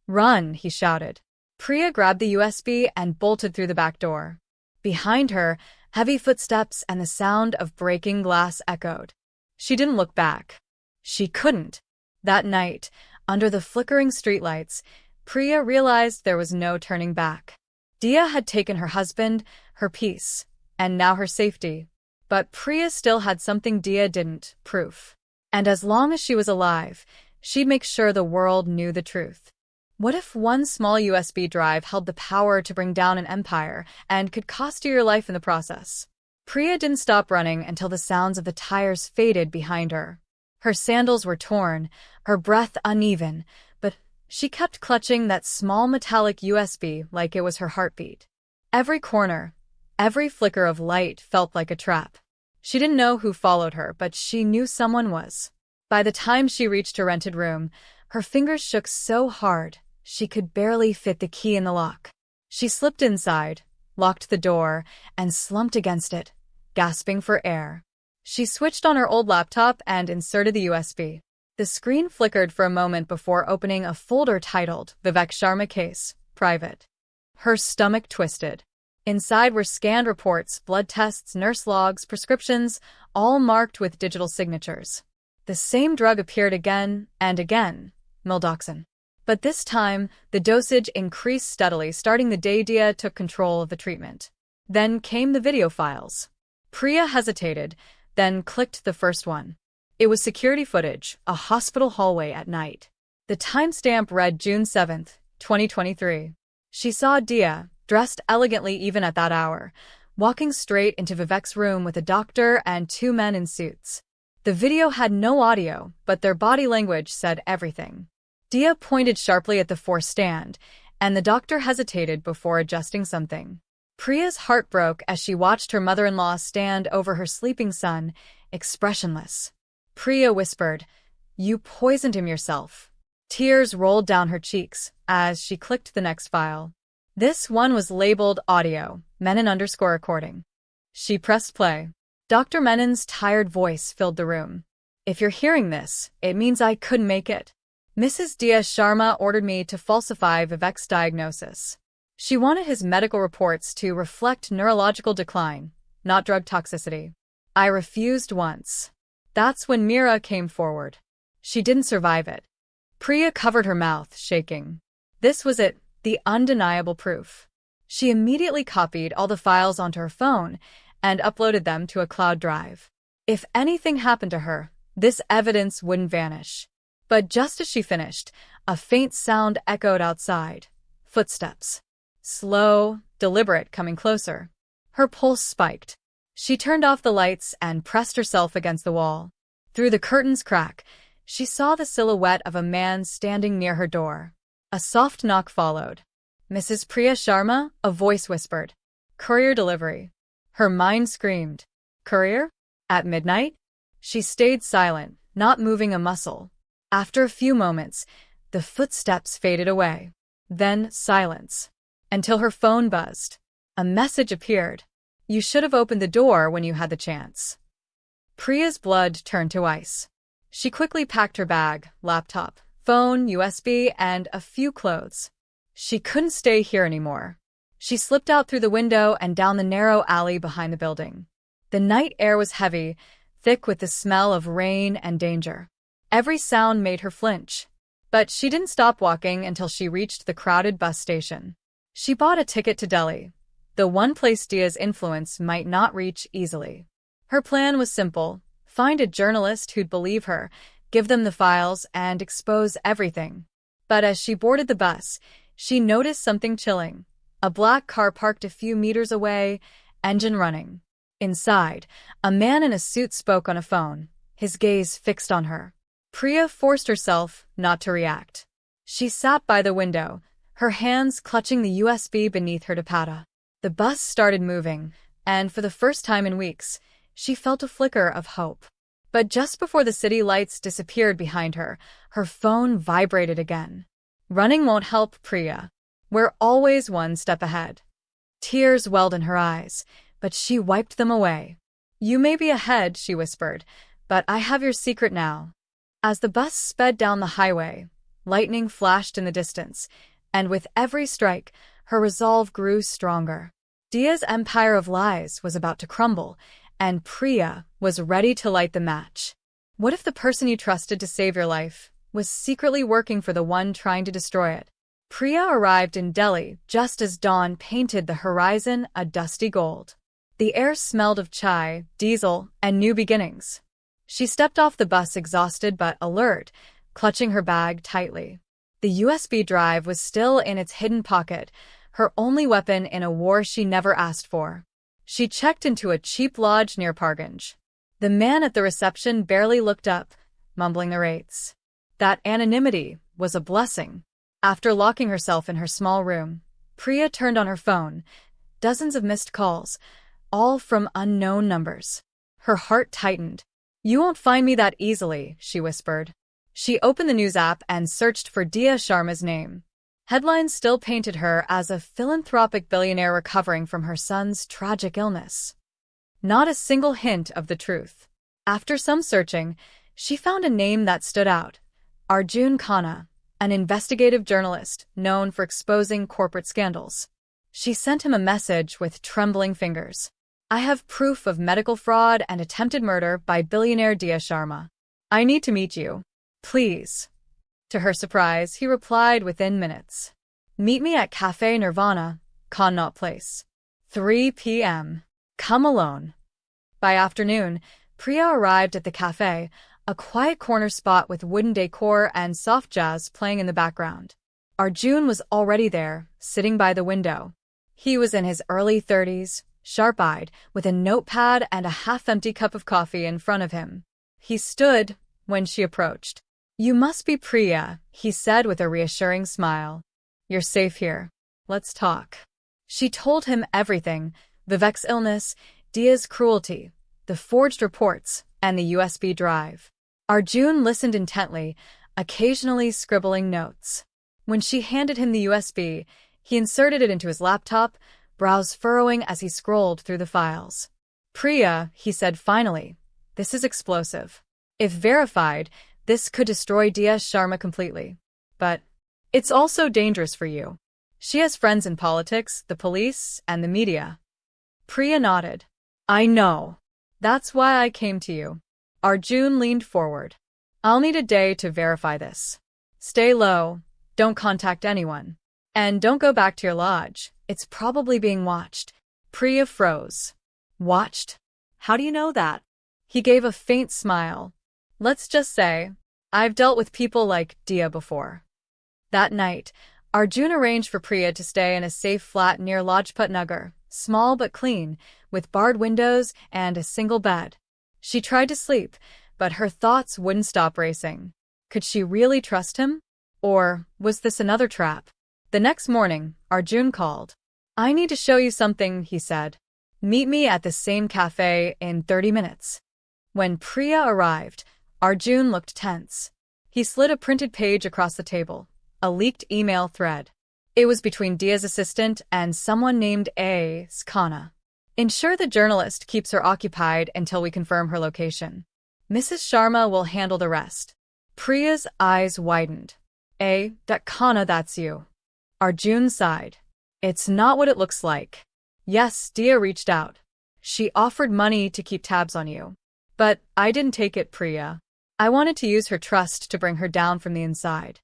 Run, he shouted. Priya grabbed the USB and bolted through the back door. Behind her, heavy footsteps and the sound of breaking glass echoed. She didn't look back. She couldn't. That night, under the flickering streetlights, Priya realized there was no turning back. Dia had taken her husband, her peace, and now her safety. But Priya still had something Dia didn't, proof. And as long as she was alive, she'd make sure the world knew the truth. What if one small USB drive held the power to bring down an empire and could cost you your life in the process? Priya didn't stop running until the sounds of the tires faded behind her. Her sandals were torn, her breath uneven, but she kept clutching that small metallic USB like it was her heartbeat. Every corner, every flicker of light felt like a trap. She didn't know who followed her, but she knew someone was. By the time she reached her rented room, her fingers shook so hard she could barely fit the key in the lock. She slipped inside, locked the door, and slumped against it, gasping for air. She switched on her old laptop and inserted the USB. The screen flickered for a moment before opening a folder titled Vivek Sharma Case, Private. Her stomach twisted. Inside were scanned reports, blood tests, nurse logs, prescriptions, all marked with digital signatures. The same drug appeared again and again, mildoxin. But this time, the dosage increased steadily, starting the day Dia took control of the treatment. Then came the video files. Priya hesitated, then clicked the first one. It was security footage, a hospital hallway at night. The timestamp read June 7th, 2023. She saw Dia, dressed elegantly even at that hour, walking straight into Vivek's room with a doctor and two men in suits. The video had no audio, but their body language said everything. Dia pointed sharply at the forced stand, and the doctor hesitated before adjusting something. Priya's heart broke as she watched her mother-in-law stand over her sleeping son, expressionless. Priya whispered, "You poisoned him yourself." Tears rolled down her cheeks as she clicked the next file. This one was labeled Audio, Menon_recording. She pressed play. Dr. Menon's tired voice filled the room. "If you're hearing this, it means I couldn't make it. Mrs. Dia Sharma ordered me to falsify Vivek's diagnosis. She wanted his medical reports to reflect neurological decline, not drug toxicity. I refused once. That's when Mira came forward. She didn't survive it." Priya covered her mouth, shaking. This was it, the undeniable proof. She immediately copied all the files onto her phone and uploaded them to a cloud drive. If anything happened to her, this evidence wouldn't vanish. But just as she finished, a faint sound echoed outside. Footsteps. Slow, deliberate, coming closer. Her pulse spiked. She turned off the lights and pressed herself against the wall. Through the curtain's crack, she saw the silhouette of a man standing near her door. A soft knock followed. "Mrs. Priya Sharma?" a voice whispered. "Courier delivery." Her mind screamed. "Courier? At midnight?" She stayed silent, not moving a muscle. After a few moments, the footsteps faded away. Then silence. Until her phone buzzed. A message appeared. "You should have opened the door when you had the chance." Priya's blood turned to ice. She quickly packed her bag, laptop, phone, USB, and a few clothes. She couldn't stay here anymore. She slipped out through the window and down the narrow alley behind the building. The night air was heavy, thick with the smell of rain and danger. Every sound made her flinch. But she didn't stop walking until she reached the crowded bus station. She bought a ticket to Delhi, the one place Dia's influence might not reach easily. Her plan was simple: find a journalist who'd believe her, give them the files, and expose everything. But as she boarded the bus, she noticed something chilling. A black car parked a few meters away, engine running. Inside, a man in a suit spoke on a phone, his gaze fixed on her. Priya forced herself not to react. She sat by the window, her hands clutching the USB beneath her dupatta. The bus started moving, and for the first time in weeks, she felt a flicker of hope. But just before the city lights disappeared behind her, her phone vibrated again. Running won't help, Priya. We're always one step ahead. Tears welled in her eyes, but she wiped them away. "You may be ahead," she whispered, "but I have your secret now." As the bus sped down the highway, lightning flashed in the distance, and with every strike, her resolve grew stronger. Dia's empire of lies was about to crumble, and Priya was ready to light the match. What if the person you trusted to save your life was secretly working for the one trying to destroy it? Priya arrived in Delhi just as dawn painted the horizon a dusty gold. The air smelled of chai, diesel, and new beginnings. She stepped off the bus exhausted but alert, clutching her bag tightly. The USB drive was still in its hidden pocket, her only weapon in a war she never asked for. She checked into a cheap lodge near Parganj. The man at the reception barely looked up, mumbling the rates. That anonymity was a blessing. After locking herself in her small room, Priya turned on her phone. Dozens of missed calls, all from unknown numbers. Her heart tightened. "You won't find me that easily," she whispered. She opened the news app and searched for Dia Sharma's name. Headlines still painted her as a philanthropic billionaire recovering from her son's tragic illness. Not a single hint of the truth. After some searching, she found a name that stood out: Arjun Khanna, an investigative journalist known for exposing corporate scandals. She sent him a message with trembling fingers. "I have proof of medical fraud and attempted murder by billionaire Dia Sharma. I need to meet you. Please." To her surprise, he replied within minutes. "Meet me at Café Nirvana, Connaught Place. 3 p.m. Come alone." By afternoon, Priya arrived at the cafe, a quiet corner spot with wooden decor and soft jazz playing in the background. Arjun was already there, sitting by the window. He was in his early 30s, sharp-eyed, with a notepad and a half-empty cup of coffee in front of him. He stood when she approached. "You must be Priya," he said with a reassuring smile. "You're safe here. Let's talk." She told him everything: Vivek's illness, Dia's cruelty, the forged reports, and the USB drive. Arjun listened intently, occasionally scribbling notes. When she handed him the USB, he inserted it into his laptop, brows furrowing as he scrolled through the files. "Priya," he said finally, "this is explosive. If verified, this could destroy Dia Sharma completely. But it's also dangerous for you. She has friends in politics, the police, and the media." Priya nodded. "I know. That's why I came to you." Arjun leaned forward. "I'll need a day to verify this. Stay low, don't contact anyone. And don't go back to your lodge. It's probably being watched." Priya froze. "Watched? How do you know that?" He gave a faint smile. "Let's just say I've dealt with people like Dia before. That night, Arjun arranged for Priya to stay in a safe flat near Lajpat Nagar, small but clean, with barred windows and a single bed. She tried to sleep, but her thoughts wouldn't stop racing. Could she really trust him? Or was this another trap? The next morning, Arjun called. I need to show you something, he said. Meet me at the same cafe in 30 minutes. When Priya arrived, Arjun looked tense. He slid a printed page across the table, a leaked email thread. It was between Dia's assistant and someone named A. Skana. Ensure the journalist keeps her occupied until we confirm her location. Mrs. Sharma will handle the rest. Priya's eyes widened. Kana, that's you. Arjun sighed. It's not what it looks like. Yes, Dia reached out. She offered money to keep tabs on you. But I didn't take it, Priya. I wanted to use her trust to bring her down from the inside.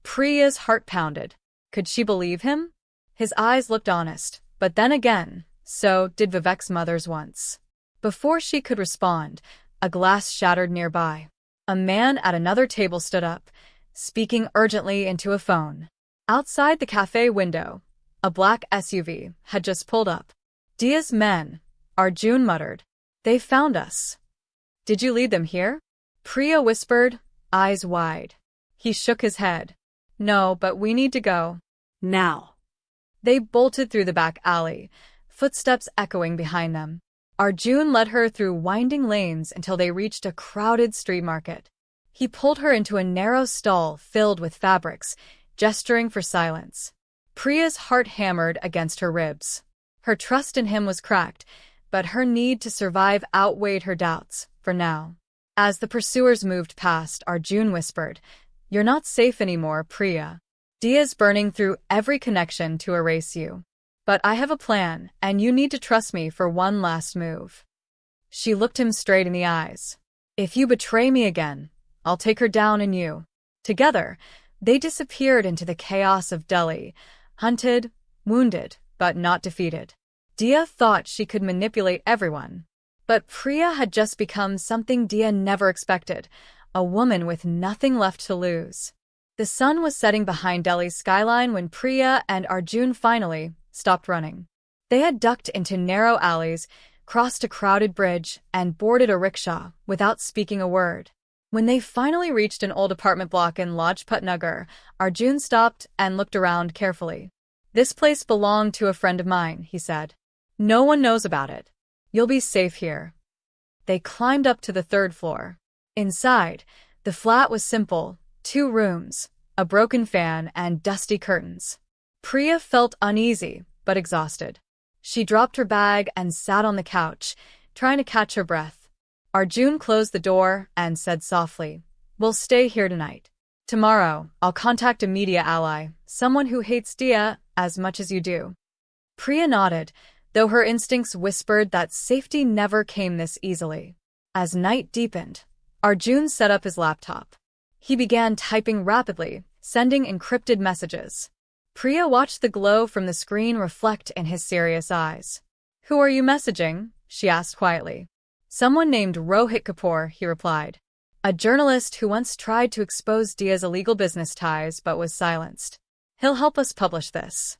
Priya's heart pounded. Could she believe him? His eyes looked honest, but then again, so did Vivek's mother's once. Before she could respond, a glass shattered nearby. A man at another table stood up, speaking urgently into a phone. Outside the cafe window, a black SUV had just pulled up. Dia's men, Arjun muttered. They found us. Did you lead them here? Priya whispered, eyes wide. He shook his head. No, but we need to go. Now. They bolted through the back alley, footsteps echoing behind them. Arjun led her through winding lanes until they reached a crowded street market. He pulled her into a narrow stall filled with fabrics, gesturing for silence. Priya's heart hammered against her ribs. Her trust in him was cracked, but her need to survive outweighed her doubts, for now. As the pursuers moved past, Arjun whispered, You're not safe anymore, Priya. Dia's burning through every connection to erase you. But I have a plan, and you need to trust me for one last move. She looked him straight in the eyes. If you betray me again, I'll take her down and you. Together, they disappeared into the chaos of Delhi, hunted, wounded, but not defeated. Dia thought she could manipulate everyone. But Priya had just become something Dia never expected, a woman with nothing left to lose. The sun was setting behind Delhi's skyline when Priya and Arjun finally stopped running. They had ducked into narrow alleys, crossed a crowded bridge, and boarded a rickshaw without speaking a word. When they finally reached an old apartment block in Lajpat Nagar, Arjun stopped and looked around carefully. This place belonged to a friend of mine, he said. No one knows about it. You'll be safe here. They climbed up to the third floor. Inside, the flat was simple, 2 rooms, a broken fan, and dusty curtains. Priya felt uneasy, but exhausted. She dropped her bag and sat on the couch, trying to catch her breath. Arjun closed the door and said softly, We'll stay here tonight. Tomorrow, I'll contact a media ally, someone who hates Dia as much as you do. Priya nodded, though her instincts whispered that safety never came this easily. As night deepened, Arjun set up his laptop. He began typing rapidly, sending encrypted messages. Priya watched the glow from the screen reflect in his serious eyes. Who are you messaging? She asked quietly. Someone named Rohit Kapoor, he replied. A journalist who once tried to expose Dia's illegal business ties but was silenced. He'll help us publish this.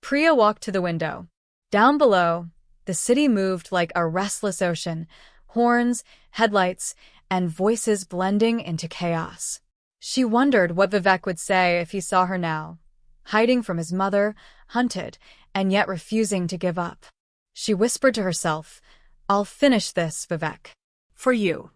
Priya walked to the window. Down below, the city moved like a restless ocean, horns, headlights, and voices blending into chaos. She wondered what Vivek would say if he saw her now, hiding from his mother, hunted, and yet refusing to give up. She whispered to herself, I'll finish this, Vivek. For you.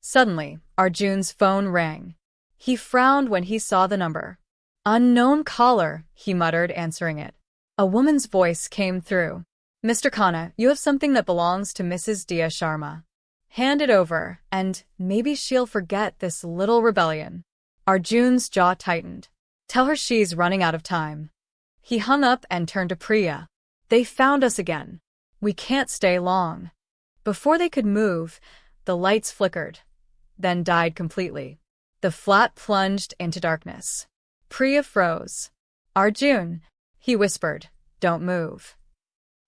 Suddenly, Arjun's phone rang. He frowned when he saw the number. Unknown caller, he muttered, answering it. A woman's voice came through. Mr. Khanna, you have something that belongs to Mrs. Dia Sharma. Hand it over, and maybe she'll forget this little rebellion. Arjun's jaw tightened. Tell her she's running out of time. He hung up and turned to Priya. They found us again. We can't stay long. Before they could move, the lights flickered, then died completely. The flat plunged into darkness. Priya froze. Arjun, he whispered, don't move.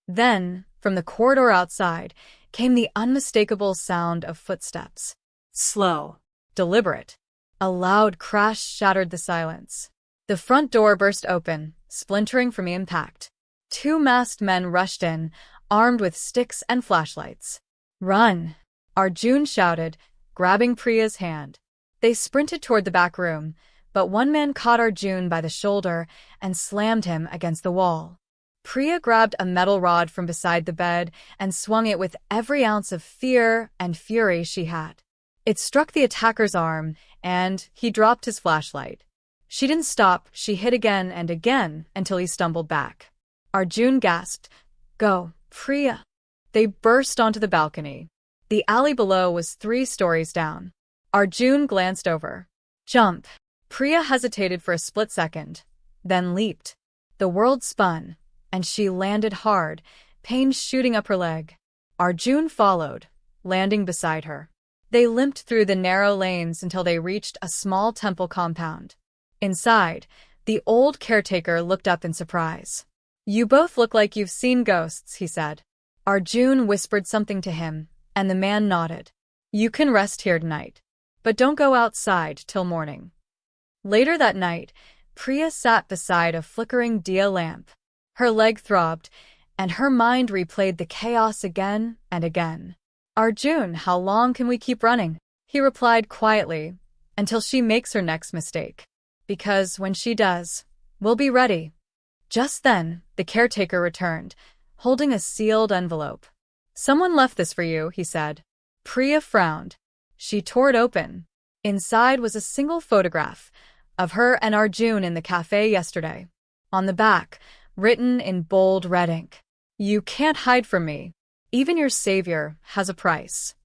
Then, from the corridor outside, came the unmistakable sound of footsteps. Slow. Deliberate. A loud crash shattered the silence. The front door burst open, splintering from the impact. Two masked men rushed in, armed with sticks and flashlights. "Run!" Arjun shouted, grabbing Priya's hand. They sprinted toward the back room, but one man caught Arjun by the shoulder and slammed him against the wall. Priya grabbed a metal rod from beside the bed and swung it with every ounce of fear and fury she had. It struck the attacker's arm, and he dropped his flashlight. She didn't stop. She hit again and again until he stumbled back. Arjun gasped, "Go, Priya." They burst onto the balcony. The alley below was 3 stories down. Arjun glanced over. "Jump." Priya hesitated for a split second, then leaped. The world spun, and she landed hard, pain shooting up her leg. Arjun followed, landing beside her. They limped through the narrow lanes until they reached a small temple compound. Inside, the old caretaker looked up in surprise. "You both look like you've seen ghosts," he said. Arjun whispered something to him, and the man nodded. "You can rest here tonight, but don't go outside till morning." Later that night, Priya sat beside a flickering Dia lamp. Her leg throbbed, and her mind replayed the chaos again and again. "Arjun, how long can we keep running?" he replied quietly, "until she makes her next mistake. Because when she does, we'll be ready." Just then, the caretaker returned, holding a sealed envelope. "Someone left this for you," he said. Priya frowned. She tore it open. Inside was a single photograph of her and Arjun in the cafe yesterday. On the back, written in bold red ink, "You can't hide from me. Even your savior has a price."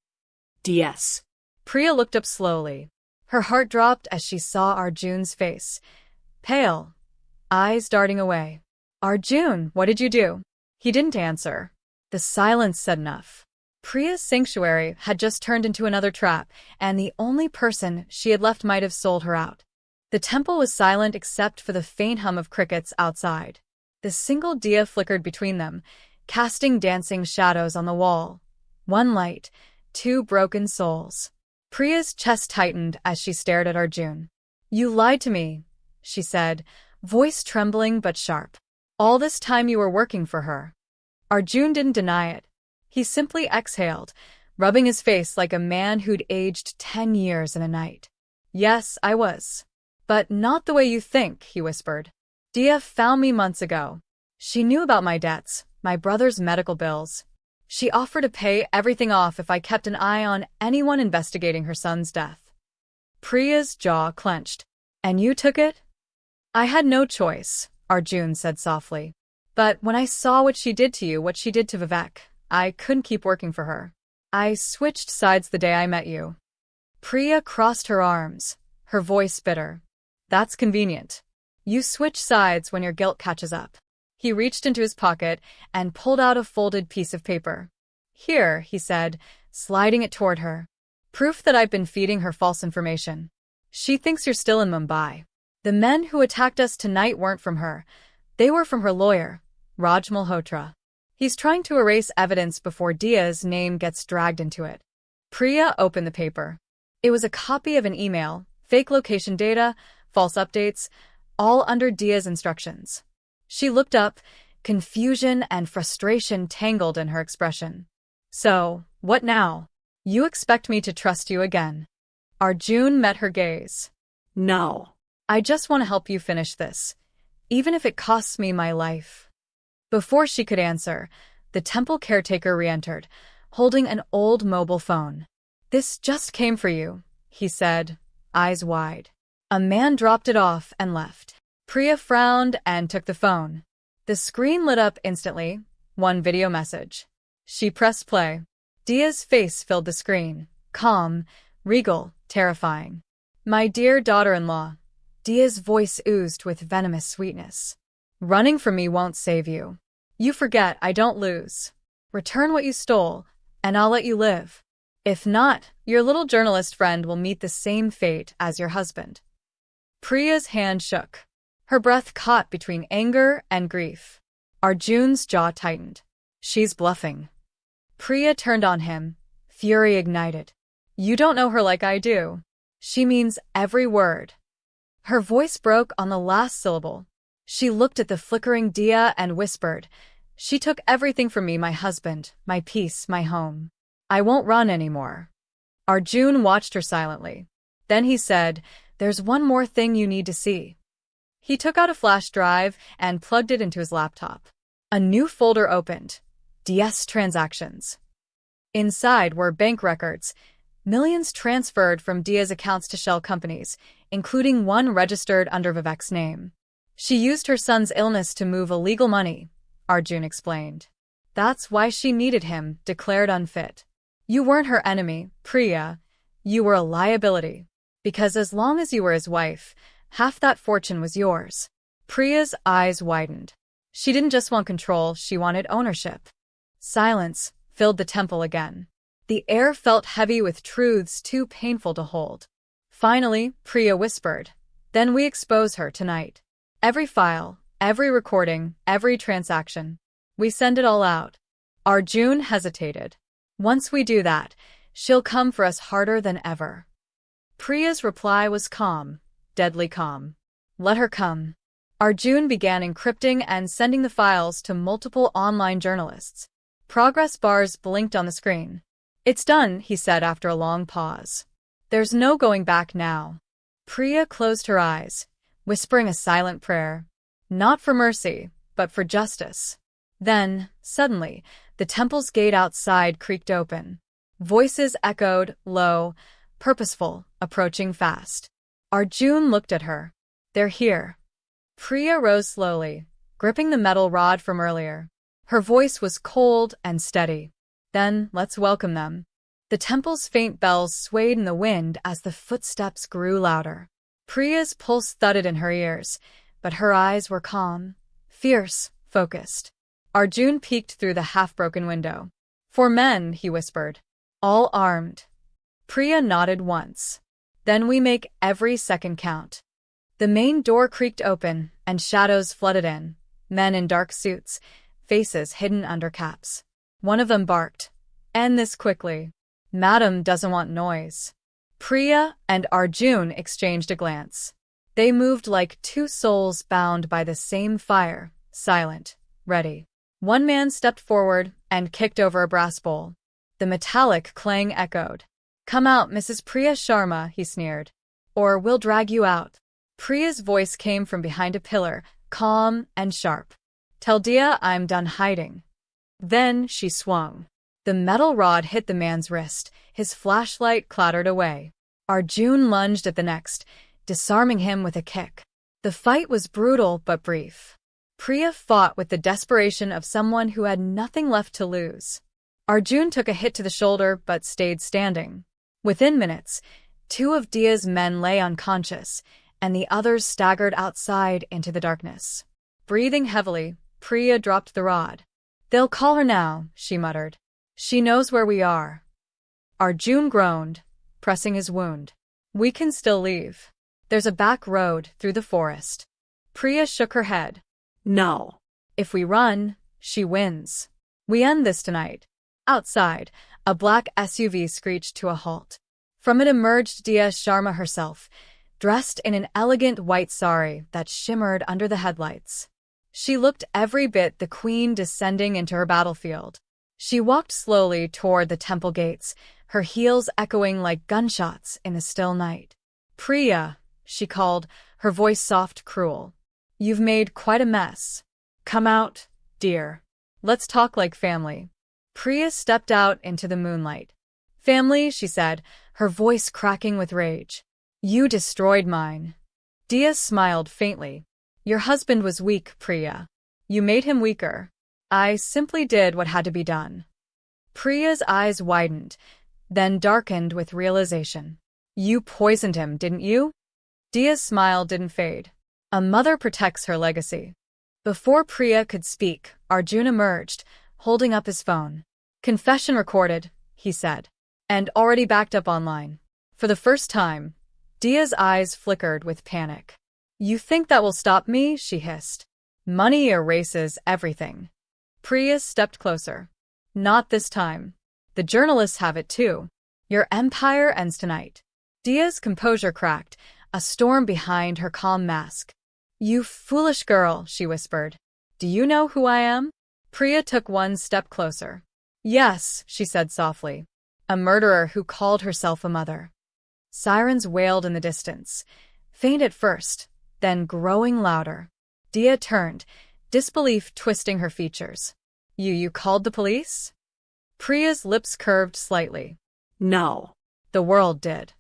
DS. Priya looked up slowly. Her heart dropped as she saw Arjun's face. Pale, eyes darting away. "Arjun, what did you do?" He didn't answer. The silence said enough. Priya's sanctuary had just turned into another trap, and the only person she had left might have sold her out. The temple was silent except for the faint hum of crickets outside. The single Dia flickered between them, casting dancing shadows on the wall. One light, 2 broken souls. Priya's chest tightened as she stared at Arjun. "You lied to me," she said, voice trembling but sharp. "All this time you were working for her." Arjun didn't deny it. He simply exhaled, rubbing his face like a man who'd aged 10 years in a night. "Yes, I was. But not the way you think," he whispered. "Dia found me months ago. She knew about my debts, my brother's medical bills. She offered to pay everything off if I kept an eye on anyone investigating her son's death." Priya's jaw clenched. "And you took it?" "I had no choice," Arjun said softly. "But when I saw what she did to you, what she did to Vivek, I couldn't keep working for her. I switched sides the day I met you." Priya crossed her arms, her voice bitter. "That's convenient. You switch sides when your guilt catches up." He reached into his pocket and pulled out a folded piece of paper. "Here," he said, sliding it toward her. "Proof that I've been feeding her false information. She thinks you're still in Mumbai. The men who attacked us tonight weren't from her. They were from her lawyer, Raj Malhotra. He's trying to erase evidence before Dia's name gets dragged into it." Priya opened the paper. It was a copy of an email, fake location data, false updates, all under Dia's instructions. She looked up, confusion and frustration tangled in her expression. "So, what now? You expect me to trust you again?" Arjun met her gaze. No. "I just want to help you finish this, even if it costs me my life." Before she could answer, the temple caretaker re-entered, holding an old mobile phone. "This just came for you," he said, eyes wide. A man dropped it off and left. Priya frowned and took the phone. The screen lit up instantly, one video message. She pressed play. Dia's face filled the screen, calm, regal, terrifying. "My dear daughter-in-law," Dia's voice oozed with venomous sweetness. "Running from me won't save you. You forget I don't lose. Return what you stole, and I'll let you live. If not, your little journalist friend will meet the same fate as your husband." Priya's hand shook. Her breath caught between anger and grief. Arjun's jaw tightened. "She's bluffing." Priya turned on him, fury ignited. "You don't know her like I do. She means every word. Her voice broke on the last syllable. She looked at the flickering Dia and whispered, "She took everything from me, my husband, my peace, my home. I won't run anymore." Arjun watched her silently. Then he said, "There's one more thing you need to see." He took out a flash drive and plugged it into his laptop. A new folder opened. DS transactions. Inside were bank records, millions transferred from Dia's accounts to shell companies, including one registered under Vivek's name. She used her son's illness to move illegal money, Arjun explained. That's why she needed him, declared unfit. You weren't her enemy, Priya. You were a liability. Because as long as you were his wife, half that fortune was yours. Priya's eyes widened. She didn't just want control, she wanted ownership. Silence filled the temple again. The air felt heavy with truths too painful to hold. Finally, Priya whispered, "Then we expose her tonight. Every file, every recording, every transaction. We send it all out." Arjun hesitated. "Once we do that, she'll come for us harder than ever." Priya's reply was calm, deadly calm. "Let her come." Arjun began encrypting and sending the files to multiple online journalists. Progress bars blinked on the screen. "It's done," he said after a long pause. "There's no going back now." Priya closed her eyes, whispering a silent prayer. Not for mercy, but for justice. Then, suddenly, the temple's gate outside creaked open. Voices echoed, low, purposeful, approaching fast. Arjun looked at her. "They're here." Priya rose slowly, gripping the metal rod from earlier. Her voice was cold and steady. "Then, let's welcome them." The temple's faint bells swayed in the wind as the footsteps grew louder. Priya's pulse thudded in her ears, but her eyes were calm, fierce, focused. Arjun peeked through the half-broken window. "4 men," he whispered. "All armed." Priya nodded once. "Then we make every second count." The main door creaked open, and shadows flooded in, men in dark suits, faces hidden under caps. One of them barked, "End this quickly. Madam doesn't want noise." Priya and Arjun exchanged a glance. They moved like two souls bound by the same fire, silent, ready. One man stepped forward and kicked over a brass bowl. The metallic clang echoed. "Come out, Mrs. Priya Sharma," he sneered. "Or we'll drag you out." Priya's voice came from behind a pillar, calm and sharp. "Tell Dia I'm done hiding." Then she swung. The metal rod hit the man's wrist. His flashlight clattered away. Arjun lunged at the next, disarming him with a kick. The fight was brutal but brief. Priya fought with the desperation of someone who had nothing left to lose. Arjun took a hit to the shoulder but stayed standing. Within minutes, 2 of Dia's men lay unconscious, and the others staggered outside into the darkness. Breathing heavily, Priya dropped the rod. "They'll call her now," she muttered. "She knows where we are." Arjun groaned, pressing his wound. "We can still leave. There's a back road through the forest." Priya shook her head. No. "If we run, she wins. We end this tonight." Outside, a black SUV screeched to a halt. From it emerged Dia Sharma herself, dressed in an elegant white sari that shimmered under the headlights. She looked every bit the queen descending into her battlefield. She walked slowly toward the temple gates, her heels echoing like gunshots in the still night. "Priya," she called, her voice soft, cruel. "You've made quite a mess. Come out, dear. Let's talk like family." Priya stepped out into the moonlight. "Family," she said, her voice cracking with rage. "You destroyed mine." Dia smiled faintly. "Your husband was weak, Priya. You made him weaker. I simply did what had to be done." Priya's eyes widened, then darkened with realization. "You poisoned him, didn't you?" Dia's smile didn't fade. A mother protects her legacy. Before Priya could speak, Arjun emerged, holding up his phone. "Confession recorded," he said, "and already backed up online." For the first time, Dia's eyes flickered with panic. "You think that will stop me?" she hissed. "Money erases everything." Priya stepped closer. "Not this time. The journalists have it too. Your empire ends tonight." Dia's composure cracked, a storm behind her calm mask. "You foolish girl," she whispered. "Do you know who I am?" Priya took one step closer. "Yes," she said softly. "A murderer who called herself a mother." Sirens wailed in the distance, faint at first, then growing louder. Dia turned, disbelief twisting her features. You called the police?" Priya's lips curved slightly. No. The world did.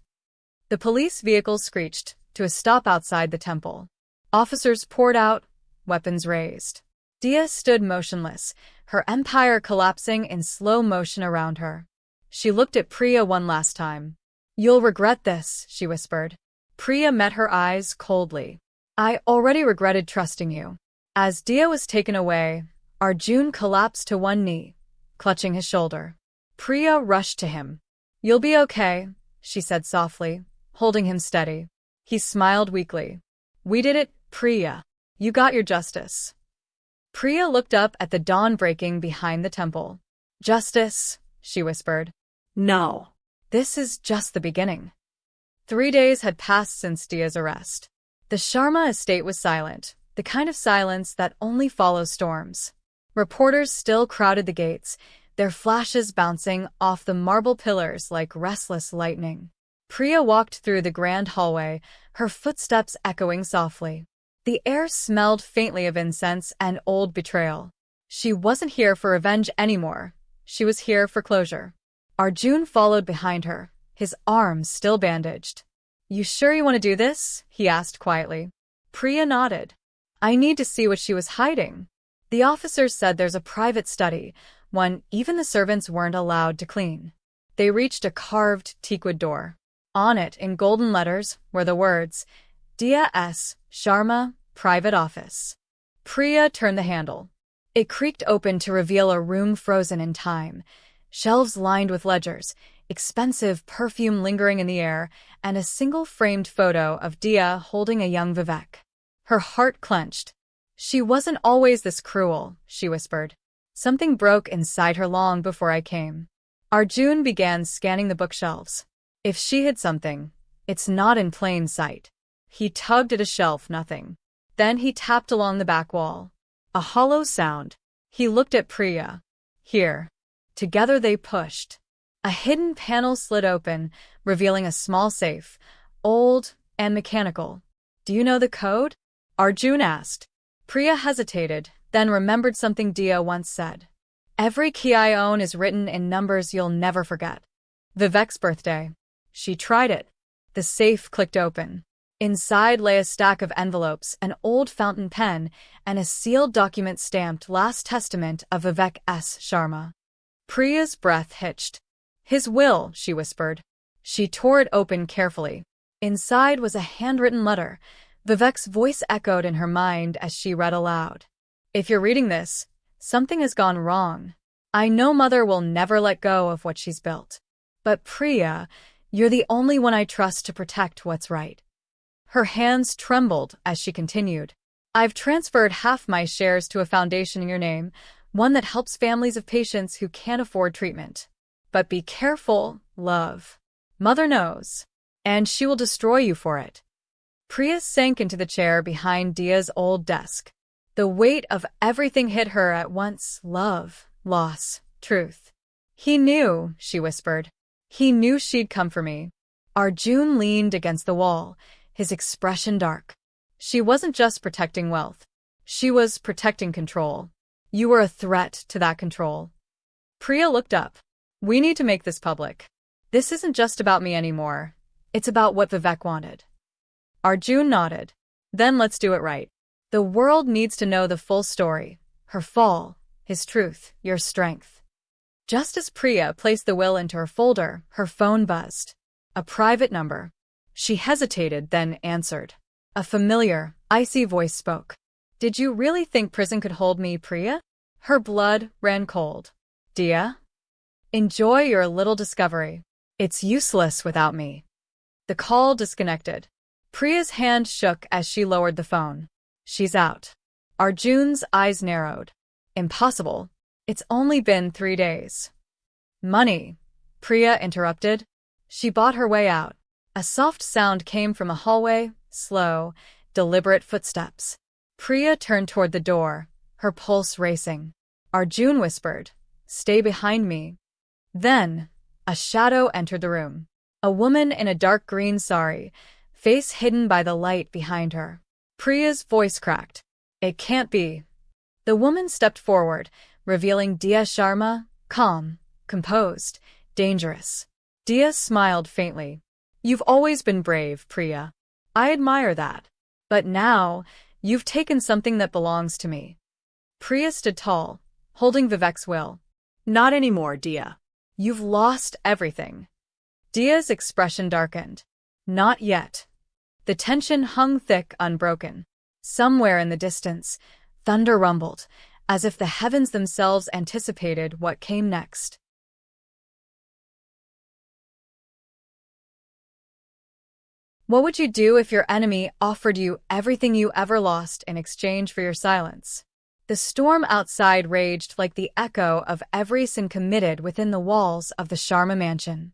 The police vehicle screeched to a stop outside the temple. Officers poured out, weapons raised. Dia stood motionless, her empire collapsing in slow motion around her. She looked at Priya one last time. "You'll regret this," she whispered. Priya met her eyes coldly. "I already regretted trusting you." As Dia was taken away, Arjun collapsed to one knee, clutching his shoulder. Priya rushed to him. "You'll be okay," she said softly, holding him steady. He smiled weakly. "We did it, Priya. You got your justice." Priya looked up at the dawn breaking behind the temple. "Justice," she whispered. No. "This is just the beginning." 3 days had passed since Dia's arrest. The Sharma estate was silent, the kind of silence that only follows storms. Reporters still crowded the gates, their flashes bouncing off the marble pillars like restless lightning. Priya walked through the grand hallway, her footsteps echoing softly. The air smelled faintly of incense and old betrayal. She wasn't here for revenge anymore. She was here for closure. Arjun followed behind her, his arms still bandaged. "You sure you want to do this?" he asked quietly. Priya nodded. "I need to see what she was hiding." The officers said there's a private study, one even the servants weren't allowed to clean. They reached a carved teakwood door. On it, in golden letters, were the words, Dia S. Sharma, Private Office. Priya turned the handle. It creaked open to reveal a room frozen in time, shelves lined with ledgers, expensive perfume lingering in the air, and a single framed photo of Dia holding a young Vivek. Her heart clenched. "She wasn't always this cruel," she whispered. "Something broke inside her long before I came." Arjun began scanning the bookshelves. If she hid something, it's not in plain sight. He tugged at a shelf, nothing. Then he tapped along the back wall. A hollow sound. He looked at Priya. "Here." Together they pushed. A hidden panel slid open, revealing a small safe, old and mechanical. "Do you know the code?" Arjun asked. Priya hesitated, then remembered something Dia once said. "Every key I own is written in numbers you'll never forget." Vivek's birthday. She tried it. The safe clicked open. Inside lay a stack of envelopes, an old fountain pen, and a sealed document stamped Last Testament of Vivek S. Sharma. Priya's breath hitched. "His will," she whispered. She tore it open carefully. Inside was a handwritten letter. Vivek's voice echoed in her mind as she read aloud. "If you're reading this, something has gone wrong. I know Mother will never let go of what she's built. But Priya, you're the only one I trust to protect what's right." Her hands trembled as she continued. "I've transferred half my shares to a foundation in your name, one that helps families of patients who can't afford treatment. But be careful, love. Mother knows, and she will destroy you for it." Priya sank into the chair behind Dia's old desk. The weight of everything hit her at once: love, loss, truth. "He knew," she whispered. "He knew she'd come for me." Arjun leaned against the wall, his expression dark. "She wasn't just protecting wealth. She was protecting control. You were a threat to that control." Priya looked up. "We need to make this public. This isn't just about me anymore. It's about what Vivek wanted." Arjun nodded. "Then let's do it right. The world needs to know the full story. Her fall, his truth, your strength." Just as Priya placed the will into her folder, her phone buzzed. A private number. She hesitated, then answered. A familiar, icy voice spoke. "Did you really think prison could hold me, Priya?" Her blood ran cold. "Dia? Enjoy your little discovery. It's useless without me." The call disconnected. Priya's hand shook as she lowered the phone. "She's out." Arjun's eyes narrowed. "Impossible. It's only been 3 days." "Money," Priya interrupted. "She bought her way out." A soft sound came from a hallway, slow, deliberate footsteps. Priya turned toward the door, her pulse racing. Arjun whispered, "Stay behind me." Then, a shadow entered the room. A woman in a dark green sari, face hidden by the light behind her. Priya's voice cracked. "It can't be." The woman stepped forward, revealing Dia Sharma, calm, composed, dangerous. Dia smiled faintly. "You've always been brave, Priya. I admire that. But now, you've taken something that belongs to me." Priya stood tall, holding Vivek's will. Not anymore, Dia. "You've lost everything." Dia's expression darkened. Not yet. The tension hung thick, unbroken. Somewhere in the distance, thunder rumbled, as if the heavens themselves anticipated what came next. What would you do if your enemy offered you everything you ever lost in exchange for your silence? The storm outside raged like the echo of every sin committed within the walls of the Sharma mansion.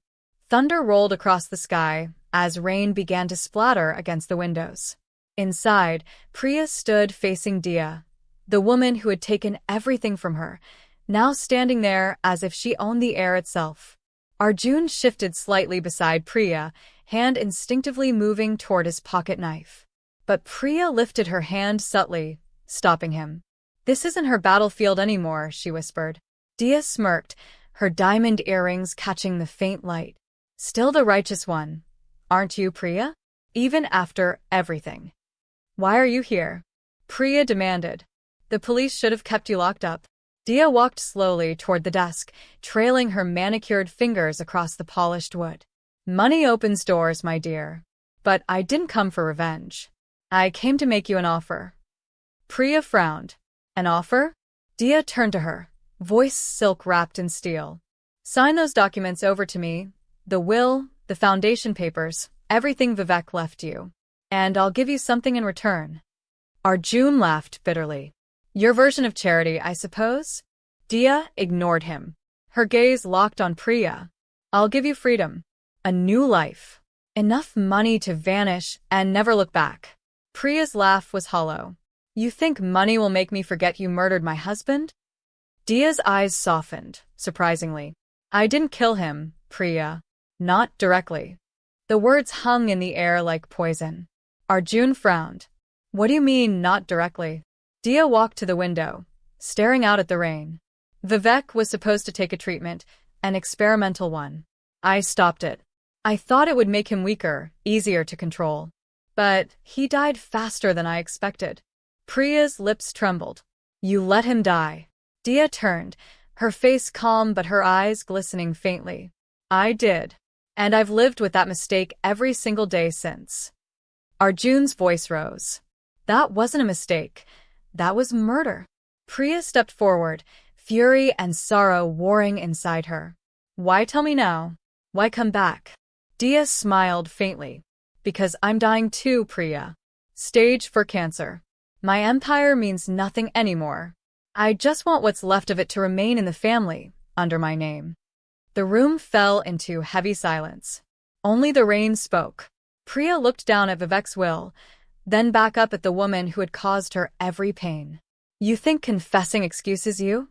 Thunder rolled across the sky as rain began to splatter against the windows. Inside, Priya stood facing Dia, the woman who had taken everything from her, now standing there as if she owned the air itself. Arjun shifted slightly beside Priya, hand instinctively moving toward his pocket knife. But Priya lifted her hand subtly, stopping him. "This isn't her battlefield anymore," she whispered. Dia smirked, her diamond earrings catching the faint light. "Still the righteous one, aren't you, Priya? Even after everything." "Why are you here?" Priya demanded. "The police should have kept you locked up." Dia walked slowly toward the desk, trailing her manicured fingers across the polished wood. "Money opens doors, my dear. But I didn't come for revenge. I came to make you an offer." Priya frowned. "An offer?" Dia turned to her, voice silk-wrapped in steel. "Sign those documents over to me, the will, the foundation papers, everything Vivek left you. And I'll give you something in return." Arjun laughed bitterly. "Your version of charity, I suppose?" Dia ignored him. Her gaze locked on Priya. "I'll give you freedom. A new life. Enough money to vanish and never look back." Priya's laugh was hollow. "You think money will make me forget you murdered my husband?" Dia's eyes softened, surprisingly. "I didn't kill him, Priya. Not directly." The words hung in the air like poison. Arjun frowned. "What do you mean, not directly?" Dia walked to the window, staring out at the rain. "Vivek was supposed to take a treatment, an experimental one. I stopped it. I thought it would make him weaker, easier to control. But he died faster than I expected." Priya's lips trembled. "You let him die." Dia turned, her face calm but her eyes glistening faintly. "I did. And I've lived with that mistake every single day since." Arjun's voice rose. "That wasn't a mistake. That was murder." Priya stepped forward, fury and sorrow warring inside her. "Why tell me now? Why come back?" Dia smiled faintly. "Because I'm dying too, Priya. Stage 4 cancer. My empire means nothing anymore. I just want what's left of it to remain in the family, under my name." The room fell into heavy silence. Only the rain spoke. Priya looked down at Vivek's will, then back up at the woman who had caused her every pain. "You think confessing excuses you?"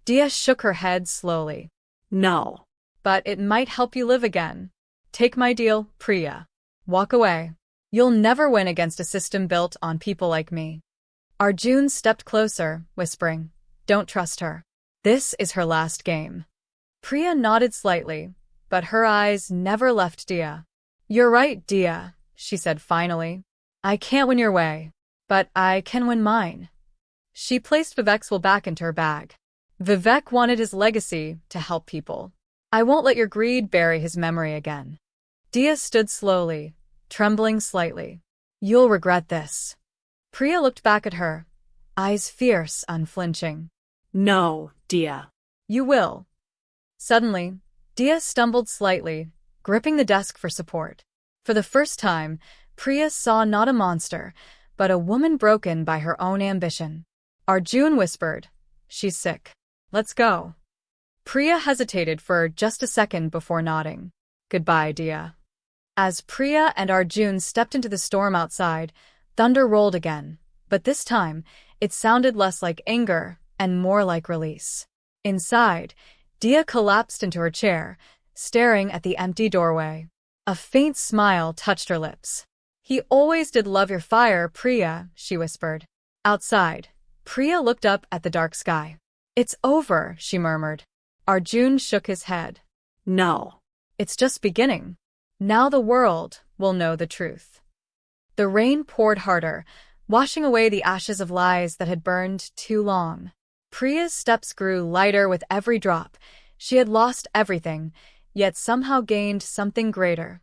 Dia shook her head slowly. No. "But it might help you live again. Take my deal, Priya. Walk away. You'll never win against a system built on people like me." Arjun stepped closer, whispering, "Don't trust her. This is her last game." Priya nodded slightly, but her eyes never left Dia. "You're right, Dia," she said finally. "I can't win your way, but I can win mine." She placed Vivek's will back into her bag. "Vivek wanted his legacy to help people. I won't let your greed bury his memory again." Dia stood slowly, trembling slightly. "You'll regret this." Priya looked back at her, eyes fierce, unflinching. No, Dia. "You will." Suddenly, Dia stumbled slightly, gripping the desk for support. For the first time, Priya saw not a monster, but a woman broken by her own ambition. Arjun whispered, "She's sick. Let's go." Priya hesitated for just a second before nodding. "Goodbye, Dia." As Priya and Arjun stepped into the storm outside, thunder rolled again, but this time, it sounded less like anger and more like release. Inside, Dia collapsed into her chair, staring at the empty doorway. A faint smile touched her lips. "He always did love your fire, Priya," she whispered. Outside, Priya looked up at the dark sky. "It's over," she murmured. Arjun shook his head. No. "It's just beginning. Now the world will know the truth." The rain poured harder, washing away the ashes of lies that had burned too long. Priya's steps grew lighter with every drop. She had lost everything, yet somehow gained something greater: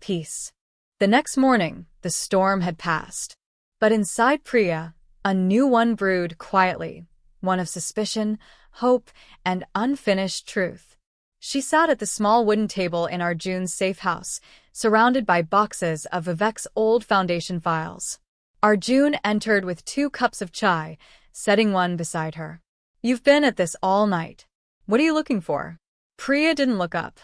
peace. The next morning, the storm had passed. But inside Priya, a new one brewed quietly, one of suspicion, hope, and unfinished truth. She sat at the small wooden table in Arjun's safe house, surrounded by boxes of Vivek's old foundation files. Arjun entered with 2 cups of chai, setting one beside her. "You've been at this all night. What are you looking for?" Priya didn't look up.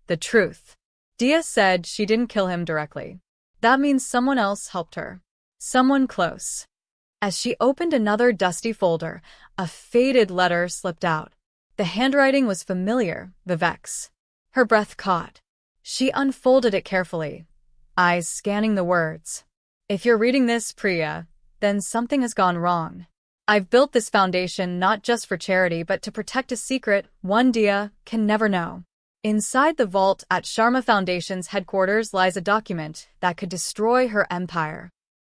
"The truth." Dia said she didn't kill him directly. That means someone else helped her. Someone close. As she opened another dusty folder, a faded letter slipped out. The handwriting was familiar, Vivek's. Her breath caught. She unfolded it carefully, eyes scanning the words. "If you're reading this, Priya, then something has gone wrong. I've built this foundation not just for charity but to protect a secret one Dia can never know. Inside the vault at Sharma Foundation's headquarters lies a document that could destroy her empire."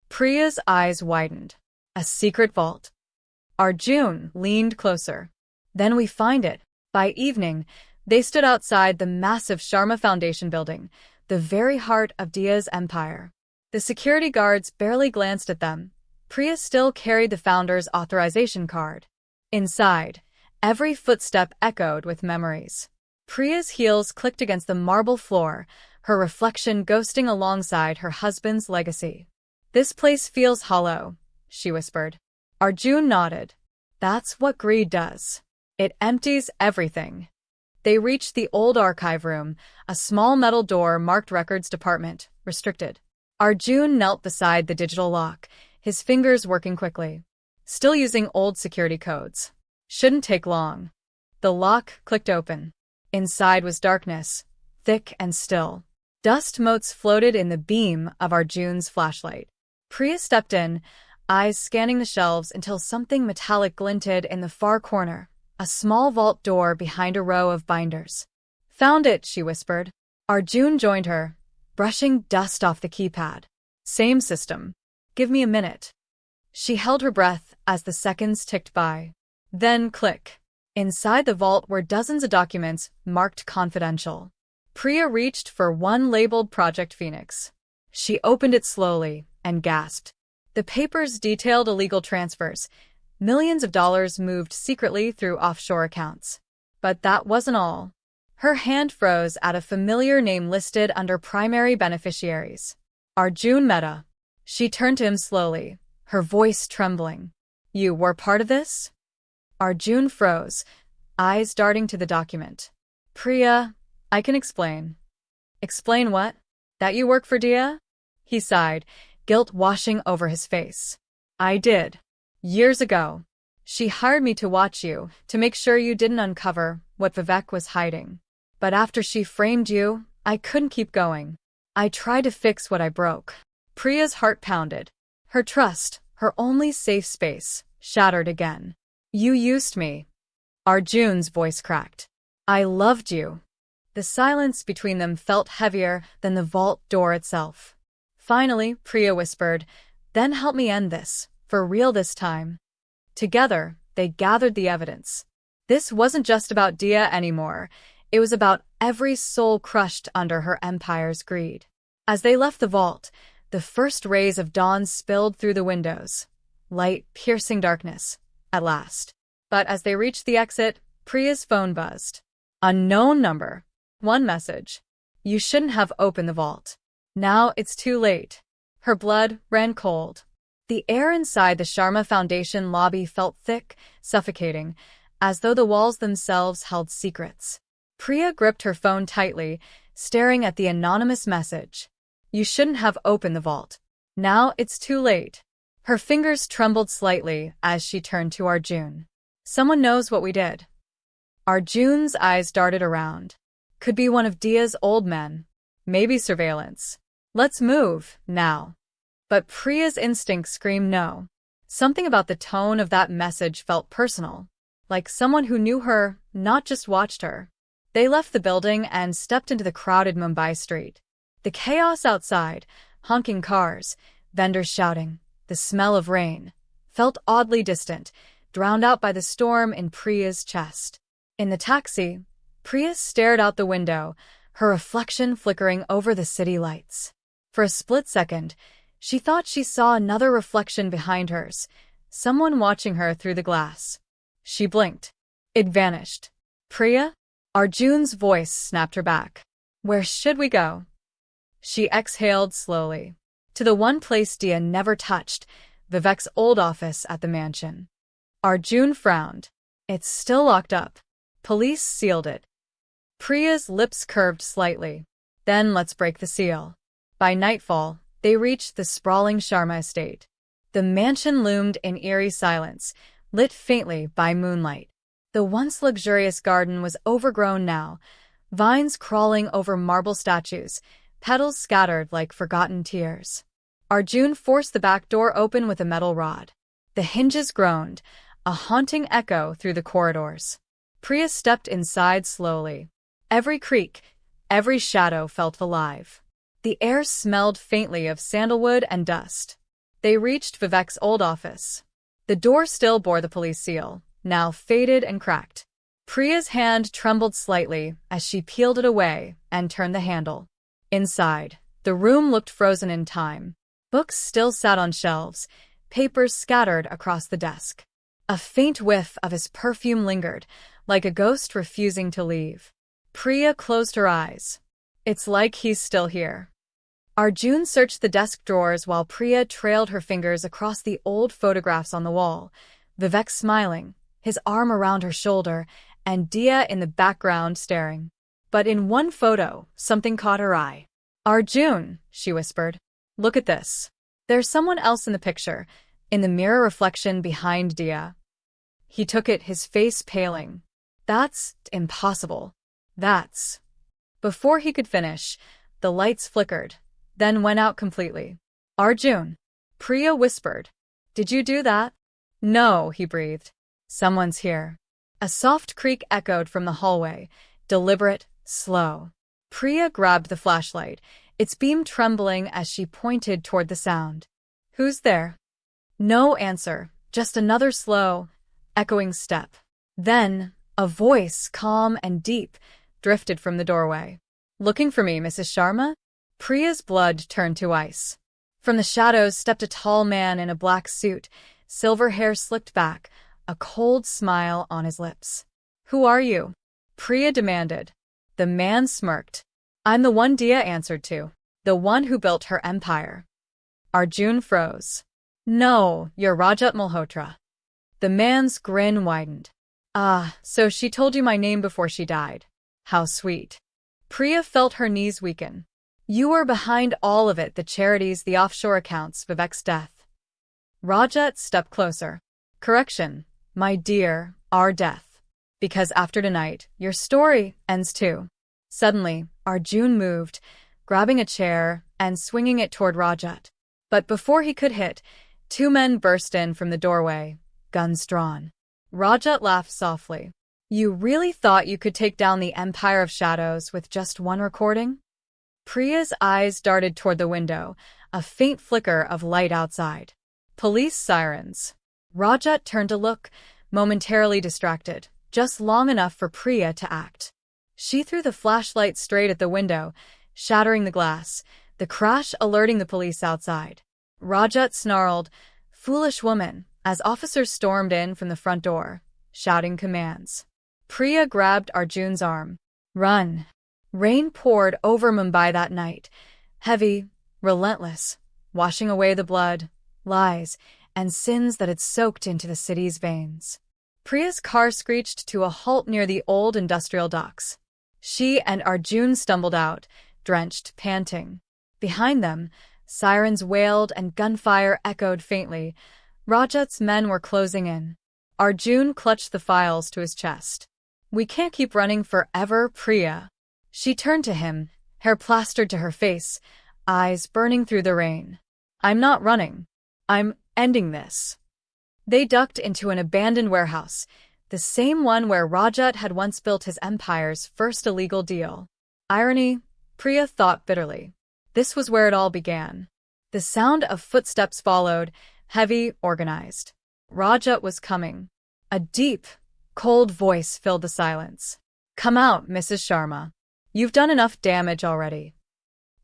Priya's eyes widened. A secret vault. Arjun leaned closer. "Then we find it." By evening, they stood outside the massive Sharma Foundation building, the very heart of Dia's empire. The security guards barely glanced at them. Priya still carried the founder's authorization card. Inside, every footstep echoed with memories. Priya's heels clicked against the marble floor, her reflection ghosting alongside her husband's legacy. "This place feels hollow," she whispered. Arjun nodded. "That's what greed does. It empties everything." They reached the old archive room, a small metal door marked Records Department, restricted. Arjun knelt beside the digital lock, his fingers working quickly. Still using old security codes. Shouldn't take long. The lock clicked open. Inside was darkness, thick and still. Dust motes floated in the beam of Arjun's flashlight. Priya stepped in, eyes scanning the shelves until something metallic glinted in the far corner, a small vault door behind a row of binders. "Found it," she whispered. Arjun joined her, brushing dust off the keypad. "Same system. Give me a minute." She held her breath as the seconds ticked by. Then click. Inside the vault were dozens of documents marked confidential. Priya reached for one labeled Project Phoenix. She opened it slowly and gasped. The papers detailed illegal transfers. Millions of dollars moved secretly through offshore accounts. But that wasn't all. Her hand froze at a familiar name listed under primary beneficiaries. Arjun Mehta. She turned to him slowly, her voice trembling. "You were part of this?" Arjun froze, eyes darting to the document. "Priya, I can explain." "Explain what? That you work for Dia?" He sighed, guilt washing over his face. "I did. Years ago. She hired me to watch you, to make sure you didn't uncover what Vivek was hiding. But after she framed you, I couldn't keep going. I tried to fix what I broke." Priya's heart pounded. Her trust, her only safe space, shattered again. "You used me." Arjun's voice cracked. "I loved you." The silence between them felt heavier than the vault door itself. Finally, Priya whispered, "Then help me end this, for real this time." Together, they gathered the evidence. This wasn't just about Dia anymore. It was about every soul crushed under her empire's greed. As they left the vault, the first rays of dawn spilled through the windows. Light piercing darkness, at last. But as they reached the exit, Priya's phone buzzed. Unknown number. One message. "You shouldn't have opened the vault. Now it's too late." Her blood ran cold. The air inside the Sharma Foundation lobby felt thick, suffocating, as though the walls themselves held secrets. Priya gripped her phone tightly, staring at the anonymous message. You shouldn't have opened the vault. Now it's too late. Her fingers trembled slightly as she turned to Arjun. Someone knows what we did. Arjun's eyes darted around. Could be one of Dia's old men. Maybe surveillance. Let's move, now. But Priya's instinct screamed no. Something about the tone of that message felt personal. Like someone who knew her, not just watched her. They left the building and stepped into the crowded Mumbai street. The chaos outside, honking cars, vendors shouting, the smell of rain, felt oddly distant, drowned out by the storm in Priya's chest. In the taxi, Priya stared out the window, her reflection flickering over the city lights. For a split second, she thought she saw another reflection behind hers, someone watching her through the glass. She blinked. It vanished. Priya? Arjun's voice snapped her back. Where should we go? She exhaled slowly. To the one place Dia never touched, Vivek's old office at the mansion. Arjun frowned. It's still locked up. Police sealed it. Priya's lips curved slightly. Then let's break the seal. By nightfall, they reached the sprawling Sharma estate. The mansion loomed in eerie silence, lit faintly by moonlight. The once luxurious garden was overgrown now, vines crawling over marble statues, petals scattered like forgotten tears. Arjun forced the back door open with a metal rod. The hinges groaned, a haunting echo through the corridors. Priya stepped inside slowly. Every creak, every shadow felt alive. The air smelled faintly of sandalwood and dust. They reached Vivek's old office. The door still bore the police seal, now faded and cracked. Priya's hand trembled slightly as she peeled it away and turned the handle. Inside, the room looked frozen in time. Books still sat on shelves, papers scattered across the desk. A faint whiff of his perfume lingered, like a ghost refusing to leave. Priya closed her eyes. It's like he's still here. Arjun searched the desk drawers while Priya trailed her fingers across the old photographs on the wall. Vivek smiling, his arm around her shoulder, and Dia in the background staring. But in one photo, something caught her eye. Arjun, she whispered. Look at this. There's someone else in the picture, in the mirror reflection behind Dia. He took it, his face paling. That's impossible. That's... Before he could finish, the lights flickered, then went out completely. Arjun, Priya whispered. Did you do that? No, he breathed. Someone's here. A soft creak echoed from the hallway, deliberate, slow. Priya grabbed the flashlight, its beam trembling as she pointed toward the sound. Who's there? No answer, just another slow, echoing step. Then, a voice, calm and deep, drifted from the doorway. Looking for me, Mrs. Sharma? Priya's blood turned to ice. From the shadows stepped a tall man in a black suit, silver hair slicked back, a cold smile on his lips. Who are you? Priya demanded. The man smirked. I'm the one Dia answered to, the one who built her empire. Arjun froze. No, you're Rajat Malhotra. The man's grin widened. Ah, so she told you my name before she died. How sweet. Priya felt her knees weaken. You were behind all of it, the charities, the offshore accounts, Vivek's death. Rajat stepped closer. Correction, my dear, our death. Because after tonight, your story ends too. Suddenly, Arjun moved, grabbing a chair and swinging it toward Rajat. But before he could hit, two men burst in from the doorway, guns drawn. Rajat laughed softly. You really thought you could take down the Empire of Shadows with just one recording? Priya's eyes darted toward the window, a faint flicker of light outside. Police sirens. Rajat turned to look, momentarily distracted, just long enough for Priya to act. She threw the flashlight straight at the window, shattering the glass, the crash alerting the police outside. Rajat snarled, "Foolish woman," as officers stormed in from the front door, shouting commands. Priya grabbed Arjun's arm. Run. Rain poured over Mumbai that night, heavy, relentless, washing away the blood, lies, and sins that had soaked into the city's veins. Priya's car screeched to a halt near the old industrial docks. She and Arjun stumbled out, drenched, panting. Behind them, sirens wailed and gunfire echoed faintly. Rajat's men were closing in. Arjun clutched the files to his chest. "We can't keep running forever, Priya." She turned to him, hair plastered to her face, eyes burning through the rain. "I'm not running. I'm ending this." They ducked into an abandoned warehouse, the same one where Rajat had once built his empire's first illegal deal. Irony, Priya thought bitterly. This was where it all began. The sound of footsteps followed, heavy, organized. Rajat was coming. A deep, cold voice filled the silence. "Come out, Mrs. Sharma. You've done enough damage already."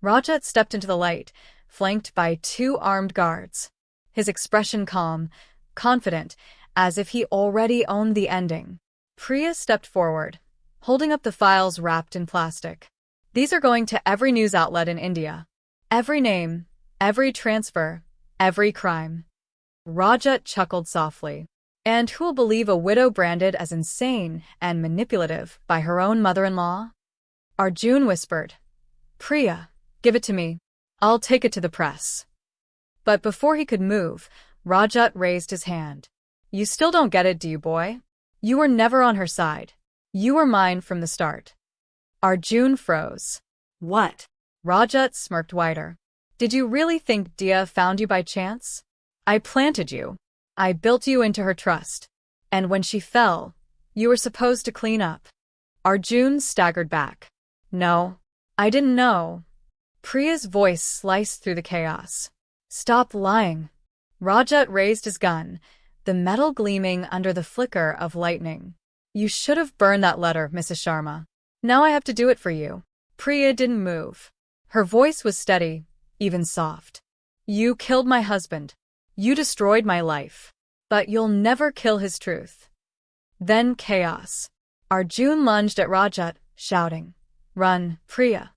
Rajat stepped into the light, flanked by 2 armed guards. His expression calm, confident, as if he already owned the ending. Priya stepped forward, holding up the files wrapped in plastic. "These are going to every news outlet in India. Every name, every transfer, every crime." Rajat chuckled softly. "And who'll believe a widow branded as insane and manipulative by her own mother-in-law?" Arjun whispered. "Priya, give it to me. I'll take it to the press." But before he could move, Rajat raised his hand. "You still don't get it, do you, boy? You were never on her side. You were mine from the start." Arjun froze. What? Rajat smirked wider. "Did you really think Dia found you by chance? I planted you. I built you into her trust. And when she fell, you were supposed to clean up." Arjun staggered back. "No, I didn't know." Priya's voice sliced through the chaos. "Stop lying." Rajat raised his gun, the metal gleaming under the flicker of lightning. "You should have burned that letter, Mrs. Sharma. Now I have to do it for you." Priya didn't move. Her voice was steady, even soft. "You killed my husband. You destroyed my life. But you'll never kill his truth." Then chaos. Arjun lunged at Rajat, shouting, "Run, Priya."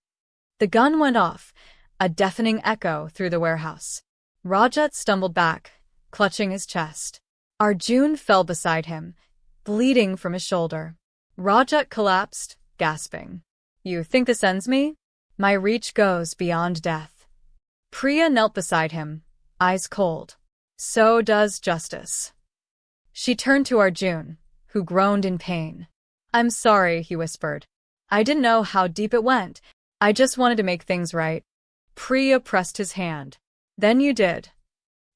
The gun went off, a deafening echo through the warehouse. Rajat stumbled back, clutching his chest. Arjun fell beside him, bleeding from his shoulder. Rajat collapsed, gasping. "You think this ends me? My reach goes beyond death." Priya knelt beside him, eyes cold. "So does justice." She turned to Arjun, who groaned in pain. "I'm sorry," he whispered. "I didn't know how deep it went. I just wanted to make things right." Priya pressed his hand. "Then you did."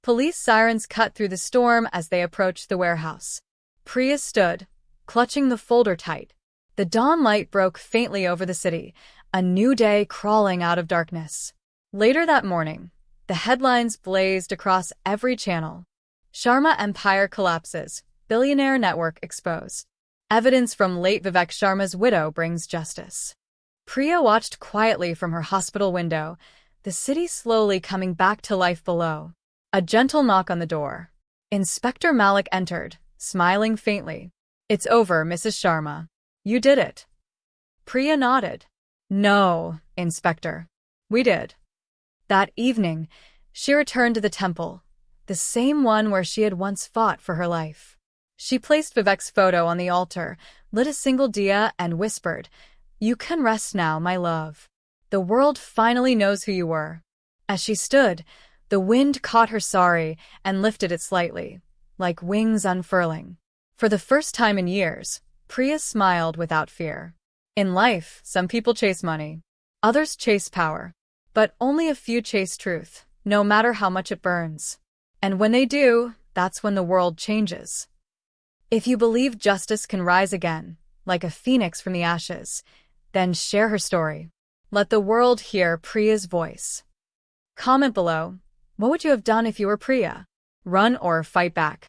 Police sirens cut through the storm as they approached the warehouse. Priya stood, clutching the folder tight. The dawn light broke faintly over the city, a new day crawling out of darkness. Later that morning, the headlines blazed across every channel. Sharma Empire collapses, billionaire network exposed. Evidence from late Vivek Sharma's widow brings justice. Priya watched quietly from her hospital window, the city slowly coming back to life below. A gentle knock on the door. Inspector Malik entered, smiling faintly. "It's over, Mrs. Sharma. You did it." Priya nodded. "No, Inspector. We did." That evening, she returned to the temple, the same one where she had once fought for her life. She placed Vivek's photo on the altar, lit a single diya, and whispered, "You can rest now, my love. The world finally knows who you were." As she stood, the wind caught her sari and lifted it slightly, like wings unfurling. For the first time in years, Priya smiled without fear. In life, some people chase money. Others chase power. But only a few chase truth, no matter how much it burns. And when they do, that's when the world changes. If you believe justice can rise again, like a phoenix from the ashes, then share her story. Let the world hear Priya's voice. Comment below, what would you have done if you were Priya? Run or fight back?